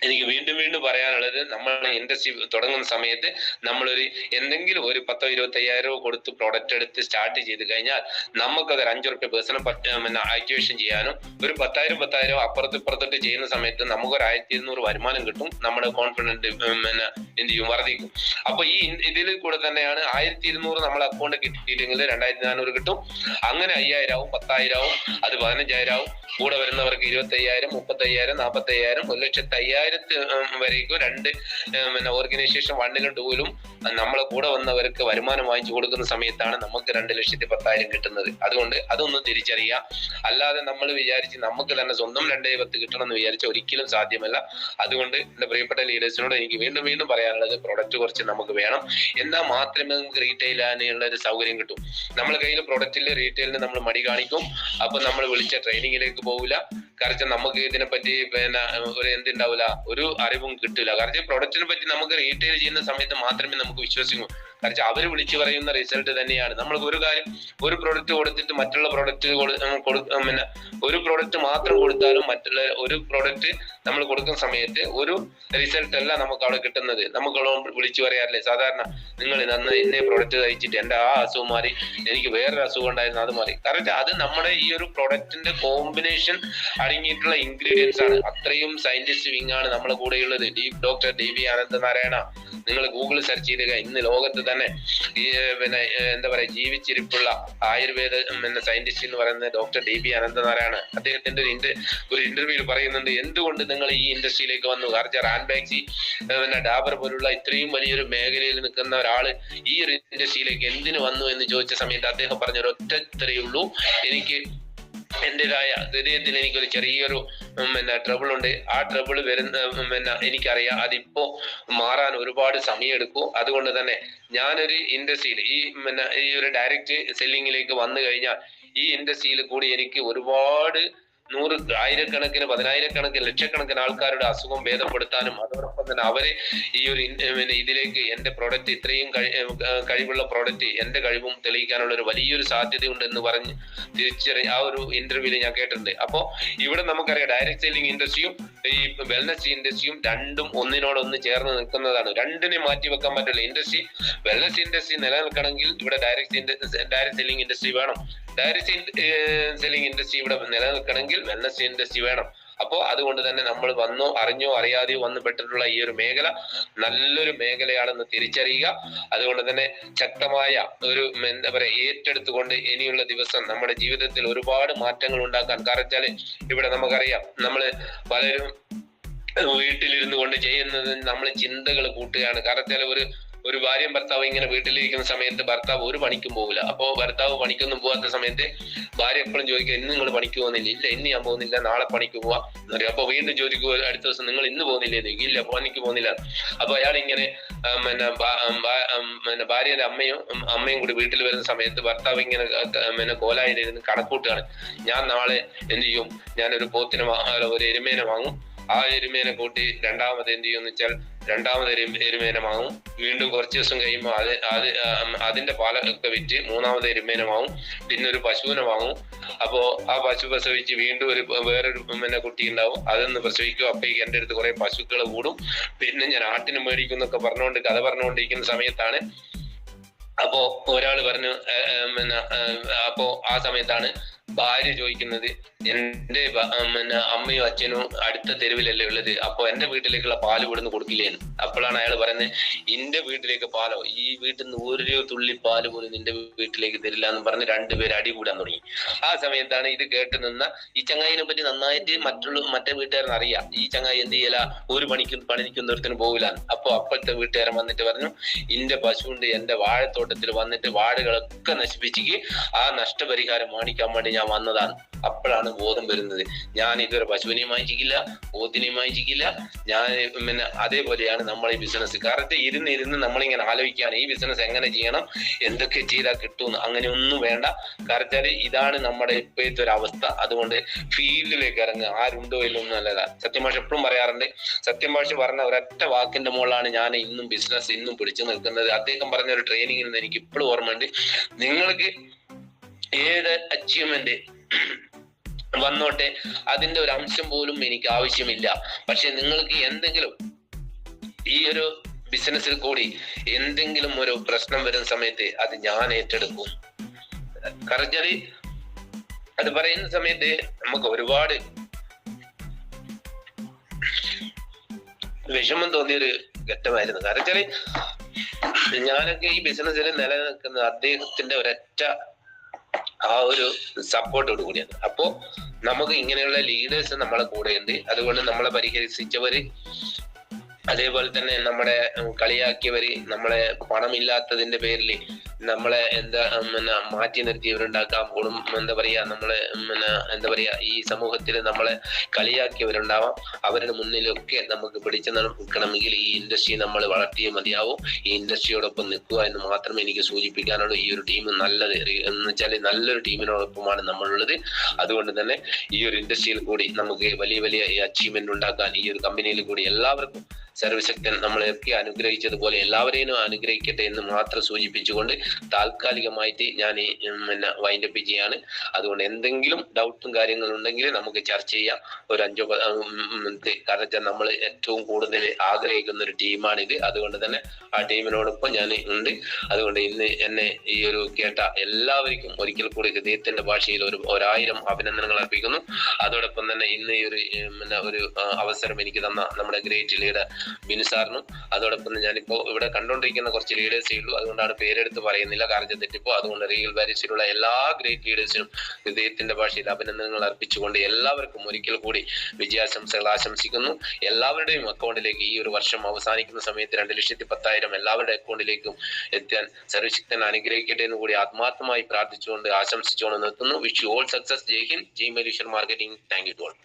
എനിക്ക് വീണ്ടും വീണ്ടും പറയാനുള്ളത്, നമ്മൾ ഇൻഡസ്ട്രി തുടങ്ങുന്ന സമയത്ത് നമ്മളൊരു എന്തെങ്കിലും ഒരു 10,000-25,000 കൊടുത്ത് പ്രോഡക്റ്റ് എടുത്ത് സ്റ്റാർട്ട് ചെയ്ത് കഴിഞ്ഞാൽ നമുക്കത് 5 റുപ്യ പേഴ്സണൽ ആക്ടിവേഷൻ ചെയ്യാനും ഒരു 10,000 അപ്പുറത്ത് ഇപ്പുറത്തോട്ട് ചെയ്യുന്ന സമയത്ത് നമുക്കൊരു 1,200 വരുമാനം കിട്ടും. നമ്മുടെ കോൺഫിഡൻറ്റ് എന്ത് ചെയ്യും, വർദ്ധിക്കും. അപ്പൊ ഈ ഇതിൽ കൂടെ തന്നെയാണ് 1,200 നമ്മളെ അക്കൗണ്ട് കിട്ടിയില്ലെങ്കിൽ 2,400 കിട്ടും. അങ്ങനെ 5,000 ആവും, 10,000 ആവും, അത് 15,000 ആവും. കൂടെ വരുന്നവർക്ക് 25,000, 35,000, 40,000, 1,05,000 വരേക്കും 2 ഓർഗനൈസേഷൻ 1ലും 2ലും നമ്മളെ കൂടെ വന്നവർക്ക് വരുമാനം വാങ്ങിച്ചു കൊടുക്കുന്ന സമയത്താണ് നമുക്ക് 2,10,000 കിട്ടുന്നത്. അതുകൊണ്ട് അതൊന്നും തിരിച്ചറിയുക. അല്ലാതെ നമ്മൾ വിചാരിച്ച് നമുക്ക് തന്നെ സ്വന്തം 2,10 കിട്ടണം എന്ന് വിചാരിച്ച ഒരിക്കലും സാധ്യമല്ല. അതുകൊണ്ട് എന്റെ പ്രിയപ്പെട്ട ലീഡേഴ്സിനോട് എനിക്ക് വീണ്ടും വീണ്ടും പറയാനുള്ളത്, പ്രൊഡക്റ്റ് കുറച്ച് നമുക്ക് വേണം. എന്നാൽ മാത്രമേ നമുക്ക് റീറ്റെയിൽ ആകാനുള്ള ഒരു സൗകര്യം കിട്ടും. നമ്മളെ കയ്യിൽ പ്രൊഡക്റ്റിൽ റീറ്റെയിലിന് നമ്മൾ മടി കാണിക്കും. അപ്പൊ നമ്മൾ വിളിച്ച ട്രെയിനിങ്ങിലേക്ക് പോകില്ല. കാരണം നമുക്ക് ഇതിനെപ്പറ്റി ഒരു എന്തുണ്ടാവില്ല, ഒരു അറിവും കിട്ടില്ല. കാരണം പ്രൊഡക്റ്റിനെ പറ്റി നമുക്ക് റീറ്റെയിൽ ചെയ്യുന്ന സമയത്ത് മാത്രമേ നമുക്ക് വിശ്വസിക്കൂ. കാരണം അവര് വിളിച്ചു പറയുന്ന റിസൾട്ട് തന്നെയാണ്. നമ്മൾ ഒരു കാര്യം, ഒരു പ്രൊഡക്റ്റ് കൊടുത്തിട്ട് മറ്റുള്ള പ്രൊഡക്റ്റ് ഒരു പ്രൊഡക്റ്റ് മാത്രം കൊടുത്താലും മറ്റുള്ള ഒരു പ്രൊഡക്റ്റ് നമ്മൾ കൊടുക്കുന്ന സമയത്ത് ഒരു റിസൾട്ട് അല്ല നമുക്ക് അവിടെ കിട്ടുന്നത്. നമുക്ക് വിളിച്ചു പറയാറില്ലേ സാധാരണ, നിങ്ങൾ ഇന്നേ പ്രൊഡക്റ്റ് കഴിച്ചിട്ട് എന്റെ ആ അസുഖം മാറി, എനിക്ക് വേറൊരു അസുഖം ഉണ്ടായിരുന്നു, അത് മാറി. കാരണം അത് നമ്മുടെ ഈ ഒരു പ്രൊഡക്റ്റിന്റെ കോമ്പിനേഷൻ അടങ്ങിയിട്ടുള്ള ഇൻഗ്രീഡിയൻസ് ആണ്. അത്രയും സയന്റിസ്റ്റ് വിങ് ആണ് നമ്മളെ കൂടെയുള്ളത്. Doctor DB Ananthanarayana. നിങ്ങൾ ഗൂഗിൾ സെർച്ച് ചെയ്തുക. ഇന്ന് ലോകത്ത് തന്നെ ഈ എന്താ പറയാ ജീവിച്ചിരിപ്പുള്ള ആയുർവേദ സയന്റിസ്റ്റ് എന്ന് പറയുന്നത് ഡോക്ടർ DB അനന്തനാരായണ. അദ്ദേഹത്തിന്റെ ഒരു ഇന്റർവ്യൂവിൽ പറയുന്നുണ്ട്, എന്തുകൊണ്ട് നിങ്ങൾ ഈ ഇൻഡസ്ട്രിയിലേക്ക് വന്നു? കാരണം റാൻബാക്സി, ഡാബർ പോലുള്ള ഇത്രയും വലിയൊരു മേഖലയിൽ നിൽക്കുന്ന ഒരാള് ഈ ഒരു ഇൻഡസ്ട്രിയിലേക്ക് എന്തിനു വന്നു എന്ന് ചോദിച്ച സമയത്ത് അദ്ദേഹം പറഞ്ഞ ഒരു ഒറ്റത്തരേ ഉള്ളൂ, എനിക്ക് എന്റേതായ ഹൃദയത്തിൽ എനിക്കൊരു ചെറിയൊരു ട്രബിൾ ഉണ്ട്. ആ ട്രബിൾ വരുന്ന എനിക്കറിയാം, അതിപ്പോ മാറാൻ ഒരുപാട് സമയം എടുക്കും. അതുകൊണ്ട് തന്നെ ഞാനൊരു ഇൻഡസ്ട്രിയിൽ ഈ ഒരു ഡയറക്റ്റ് സെല്ലിങ്ങിലേക്ക് വന്നു കഴിഞ്ഞാൽ ഈ ഇൻഡസ്ട്രിയിൽ കൂടി എനിക്ക് ഒരുപാട് 100 ആയിരക്കണക്കിന് 10,000കണക്കിന് ലക്ഷക്കണക്കിന് ആൾക്കാരുടെ അസുഖം ഭേദപ്പെടുത്താനും അതോടൊപ്പം തന്നെ അവരെ ഈ ഒരു ഇതിലേക്ക് എന്റെ പ്രോഡക്റ്റ് ഇത്രയും കഴിവുള്ള പ്രോഡക്റ്റ് എന്റെ കഴിവും തെളിയിക്കാനുള്ള ഒരു വലിയൊരു സാധ്യതയുണ്ടെന്ന് പറഞ്ഞ് ആ ഒരു ഇന്റർവ്യൂവിൽ ഞാൻ കേട്ടിട്ടുണ്ട്. അപ്പോ ഇവിടെ നമുക്കറിയാം ഡയറക്റ്റ് സെല്ലിംഗ് ഇൻഡസ്ട്രിയും ഈ വെൽനസ് ഇൻഡസ്ട്രിയും രണ്ടും ഒന്നിനോടൊന്ന് ചേർന്ന് നിൽക്കുന്നതാണ്. രണ്ടിനെ മാറ്റി വെക്കാൻ പറ്റില്ല. വെൽനസ് ഇൻഡസ്ട്രി നിലനിൽക്കണമെങ്കിൽ ഇവിടെ ഡയറക്റ്റ് സെല്ലിംഗ് ഇൻഡസ്ട്രി വേണം. ഡയറക്റ്റ് സെല്ലിംഗ് ഇൻഡസ്ട്രി ഇവിടെ നിലനിൽക്കണമെങ്കിൽ വെൽനസ് ഇൻഡസ്ട്രി വേണം. അപ്പോ അതുകൊണ്ട് തന്നെ നമ്മൾ വന്നോ അറിഞ്ഞോ അറിയാതെയോ വന്നുപെട്ടിട്ടുള്ള ഈ ഒരു മേഖല നല്ലൊരു മേഖലയാണെന്ന് തിരിച്ചറിയുക. അതുകൊണ്ട് തന്നെ ശക്തമായ ഒരു എന്താ പറയാ ഏറ്റെടുത്തുകൊണ്ട് ഇനിയുള്ള ദിവസം നമ്മുടെ ജീവിതത്തിൽ ഒരുപാട് മാറ്റങ്ങൾ ഉണ്ടാക്കാൻ. കാരണം വെച്ചാല് ഇവിടെ നമുക്കറിയാം, നമ്മള് പലരും വീട്ടിലിരുന്നു കൊണ്ട് ചെയ്യുന്നത് നമ്മൾ ചിന്തകൾ കൂട്ടുകയാണ്. കാരണം വെച്ചാൽ ഒരു ഭാര്യയും ഭർത്താവ് ഇങ്ങനെ വീട്ടിലിരിക്കുന്ന സമയത്ത് ഭർത്താവ് ഒരു പണിക്കും പോകില്ല. അപ്പോ ഭർത്താവ് പണിക്കൊന്നും പോകാത്ത സമയത്ത് ഭാര്യ എപ്പോഴും ചോദിക്കുക, ഇന്ന് നിങ്ങൾ പണിക്ക് പോകുന്നില്ല? ഇല്ല, ഇന്ന് ഞാൻ പോകുന്നില്ല, നാളെ പണിക്ക് പോവാ. അപ്പൊ വീണ്ടും ചോദിക്കുക അടുത്ത ദിവസം, നിങ്ങൾ ഇന്ന് പോകുന്നില്ലേ? ഇല്ല, പണിക്ക് പോകുന്നില്ല. അപ്പൊ അയാൾ ഇങ്ങനെ ഭാര്യയുടെ അമ്മയും കൂടി വീട്ടിൽ വരുന്ന സമയത്ത് ഭർത്താവ് ഇങ്ങനെ കോലായിലിരുന്ന് കണക്കൂട്ടുകയാണ്. ഞാൻ നാളെ എന്ത് ചെയ്യും, ഞാനൊരു ഒരു എരുമേനെ വാങ്ങും. ആ എരുമേനെ കൂട്ടി രണ്ടാമത് എന്ത് ചെയ്യുമെന്ന് വെച്ചാൽ രണ്ടാമത് എരുമേനെ വാങ്ങും. വീണ്ടും കുറച്ച് ദിവസം കഴിയുമ്പോൾ അതിന്റെ പാലൊക്കെ വിറ്റ് മൂന്നാമത് എരുമേനെ വാങ്ങും. പിന്നെ ഒരു പശുവിനെ വാങ്ങും. അപ്പോ ആ പശു പ്രസവിച്ച് വീണ്ടും വേറൊരു കുട്ടി ഉണ്ടാവും, അതൊന്ന് പ്രസവിക്കും. അപ്പേക്ക് എന്റെ അടുത്ത് കുറെ പശുക്കൾ കൂടും. പിന്നെ ഞാൻ ആട്ടിന് മേടിക്കും എന്നൊക്കെ കഥ പറഞ്ഞുകൊണ്ടിരിക്കുന്ന സമയത്താണ് അപ്പോ ഒരാൾ പറഞ്ഞു, അപ്പോ ആ സമയത്താണ് ഭാര്യ ചോദിക്കുന്നത്, എന്റെ അമ്മയും അച്ഛനും അടുത്ത തെരുവിലല്ലേ ഉള്ളത്, അപ്പൊ എന്റെ വീട്ടിലേക്കുള്ള പാല് ഇവിടുന്ന് കൊടുക്കില്ലേന്ന്. അപ്പോഴാണ് അയാൾ പറയുന്നത്, എന്റെ വീട്ടിലേക്ക് പാലോ, ഈ വീട്ടിൽ നിന്ന് ഒരു തുള്ളി പാല് പോലും നിന്റെ വീട്ടിലേക്ക് തരില്ല എന്ന് പറഞ്ഞ് രണ്ടുപേര് അടി കൂടാൻ തുടങ്ങി. ആ സമയത്താണ് ഇത് കേട്ട് നിന്ന ഈ ചങ്ങായിനെ പറ്റി നന്നായിട്ട് മറ്റേ വീട്ടുകാരൻ അറിയാം. ഈ ചങ്ങായി എന്ത് ചെയ്യല, ഒരു പണിക്കുന്നൊരുത്തിന് പോകില്ല. അപ്പൊ അപ്പോഴത്തെ വീട്ടുകാരൻ വന്നിട്ട് പറഞ്ഞു, ഇന്റെ പശുണ്ട് എന്റെ വാഴത്തോട്ടത്തിൽ വന്നിട്ട് വാഴകളൊക്കെ നശിപ്പിച്ചിക്ക്, ആ നഷ്ടപരിഹാരം വാങ്ങിക്കാൻ വേണ്ടി ഞാൻ വന്നതാണ്. അപ്പോഴാണ് ബോധം വരുന്നത്, ഞാൻ ഇതുവരെ പശുവിനെയും വാങ്ങിച്ചിട്ടില്ല, പോത്തിനെയും വാങ്ങിച്ചിട്ടില്ല. ഞാൻ പിന്നെ അതേപോലെയാണ് നമ്മൾ ഈ ബിസിനസ്. കാരണം ഇരുന്ന് നമ്മളിങ്ങനെ ആലോചിക്കുകയാണ് ഈ ബിസിനസ് എങ്ങനെ ചെയ്യണം, എന്തൊക്കെ ചെയ്താൽ കിട്ടും. അങ്ങനെ ഒന്നും വേണ്ട. കാരണം ഇതാണ് നമ്മുടെ ഇപ്പോഴത്തെ ഒരു അവസ്ഥ. അതുകൊണ്ട് ഫീൽഡിലേക്ക് ഇറങ്ങുക. ആരുണ്ടോ ഇല്ലൊന്നും നല്ലതാ. സത്യഭാഷ എപ്പോഴും പറയാറുണ്ട്. സത്യഭാഷ പറഞ്ഞ ഒരൊറ്റ വാക്കിന്റെ മുകളിലാണ് ഞാൻ ഇന്നും ബിസിനസ് ഇന്നും പിടിച്ചു നിൽക്കുന്നത്. അദ്ദേഹം പറഞ്ഞ ഒരു ട്രെയിനിങ്ങിൽ നിന്ന് എനിക്ക് ഇപ്പോഴും ഓർമ്മയുണ്ട്, നിങ്ങൾക്ക് ഏത് അച്ചീവ്മെന്റ് വന്നോട്ടെ, അതിന്റെ ഒരു അംശം പോലും എനിക്ക് ആവശ്യമില്ല. പക്ഷെ നിങ്ങൾക്ക് എന്തെങ്കിലും ഈ ഒരു ബിസിനസ്സിൽ കൂടി എന്തെങ്കിലും ഒരു പ്രശ്നം വരുന്ന സമയത്ത് അത് ഞാൻ ഏറ്റെടുക്കും. കാരണം അത് പറയുന്ന സമയത്ത് നമുക്ക് ഒരുപാട് വിഷമം തോന്നിയൊരു ഘട്ടമായിരുന്നു. കാരണം ഞാനൊക്കെ ഈ ബിസിനസ്സിൽ നിലനിൽക്കുന്നത് അദ്ദേഹത്തിന്റെ ഒരൊറ്റ ആ ഒരു സപ്പോർട്ടോട് കൂടിയാണ്. അപ്പോ നമുക്ക് ഇങ്ങനെയുള്ള ലീഡേഴ്സ് നമ്മളെ കൂടെ ഉണ്ട്. അതുകൊണ്ട് നമ്മളെ പരിഹസിച്ചവര്, അതേപോലെ തന്നെ നമ്മളെ കളിയാക്കിയവര്, നമ്മളെ പണമില്ലാത്തതിന്റെ പേരിൽ നമ്മളെ മാറ്റി നിർത്തിയവരുണ്ടാക്കാം. എന്താ പറയാ, നമ്മളെ ഈ സമൂഹത്തിൽ നമ്മളെ കളിയാക്കിയവരുണ്ടാവാം. അവരുടെ മുന്നിലൊക്കെ നമുക്ക് പിടിച്ചു നിൽക്കണമെങ്കിൽ ഈ ഇൻഡസ്ട്രി നമ്മൾ വളർത്തിയേ മതിയാവും. ഈ ഇൻഡസ്ട്രിയോടൊപ്പം നിൽക്കുക എന്ന് മാത്രമേ എനിക്ക് സൂചിപ്പിക്കാനുള്ളൂ. ഈ ഒരു ടീം നല്ലത് എന്ന് വെച്ചാൽ നല്ലൊരു ടീമിനോടൊപ്പമാണ് നമ്മളുള്ളത്. അതുകൊണ്ട് തന്നെ ഈ ഒരു ഇൻഡസ്ട്രിയിൽ കൂടി നമുക്ക് വലിയ വലിയ അച്ചീവ്മെന്റ് ഉണ്ടാക്കാൻ ഈ ഒരു കമ്പനിയിൽ കൂടി എല്ലാവർക്കും സർവശക്തൻ നമ്മളെയൊക്കെ അനുഗ്രഹിച്ചതുപോലെ എല്ലാവരെയും അനുഗ്രഹിക്കട്ടെ എന്ന് മാത്രം സൂചിപ്പിച്ചുകൊണ്ട് താൽക്കാലികമായിട്ട് ഞാൻ വൈൻഡപ്പ് ചെയ്യാണ്. അതുകൊണ്ട് എന്തെങ്കിലും ഡൗട്ടും കാര്യങ്ങളും ഉണ്ടെങ്കിൽ നമുക്ക് ചർച്ച ചെയ്യാം. ഒരു 5 കാരണം നമ്മൾ ഏറ്റവും കൂടുതൽ ആഗ്രഹിക്കുന്ന ഒരു ടീമാണിത്. അതുകൊണ്ട് തന്നെ ആ ടീമിനോടൊപ്പം ഞാൻ ഉണ്ട്. അതുകൊണ്ട് ഇന്ന് എന്നെ ഈ ഒരു കേട്ട എല്ലാവർക്കും ഒരിക്കൽ കൂടി ഹൃദയത്തിന്റെ ഭാഷയിൽ 1000 അഭിനന്ദനങ്ങൾ അർപ്പിക്കുന്നു. അതോടൊപ്പം തന്നെ ഇന്ന് ഈ ഒരു അവസരം എനിക്ക് തന്ന നമ്മുടെ ഗ്രേറ്റ് ലീഡർ ബിനു സാറിനും, അതോടൊപ്പം ഞാനിപ്പോ ഇവിടെ കണ്ടുകൊണ്ടിരിക്കുന്ന കുറച്ച് ലീഡേഴ്സേ ഉള്ളൂ, അതുകൊണ്ടാണ് പേരെടുത്ത് പറയുന്നില്ല, കാരണം തെറ്റിപ്പോ. അതുകൊണ്ട് റീഗൽ വാരിയസിലുള്ള എല്ലാ ഗ്രേറ്റ് ലീഡേഴ്സിനും ഹൃദയത്തിന്റെ ഭാഷയിൽ അഭിനന്ദനങ്ങൾ അർപ്പിച്ചുകൊണ്ട് എല്ലാവർക്കും ഒരിക്കൽ കൂടി വിജയാശംസകൾ ആശംസിക്കുന്നു. എല്ലാവരുടെയും അക്കൗണ്ടിലേക്ക് ഈ ഒരു വർഷം അവസാനിക്കുന്ന സമയത്ത് 2,10,000 എല്ലാവരുടെ അക്കൗണ്ടിലേക്കും എത്താൻ സർവശക്തൻ അനുഗ്രഹിക്കട്ടെ എന്ന് കൂടി ആത്മാർത്ഥമായി പ്രാർത്ഥിച്ചുകൊണ്ട് ആശംസിച്ചുകൊണ്ട് നിർത്തുന്നു. Wish you all success. Jai Hind. Jai Maleeshwar marketing. Thank you to all.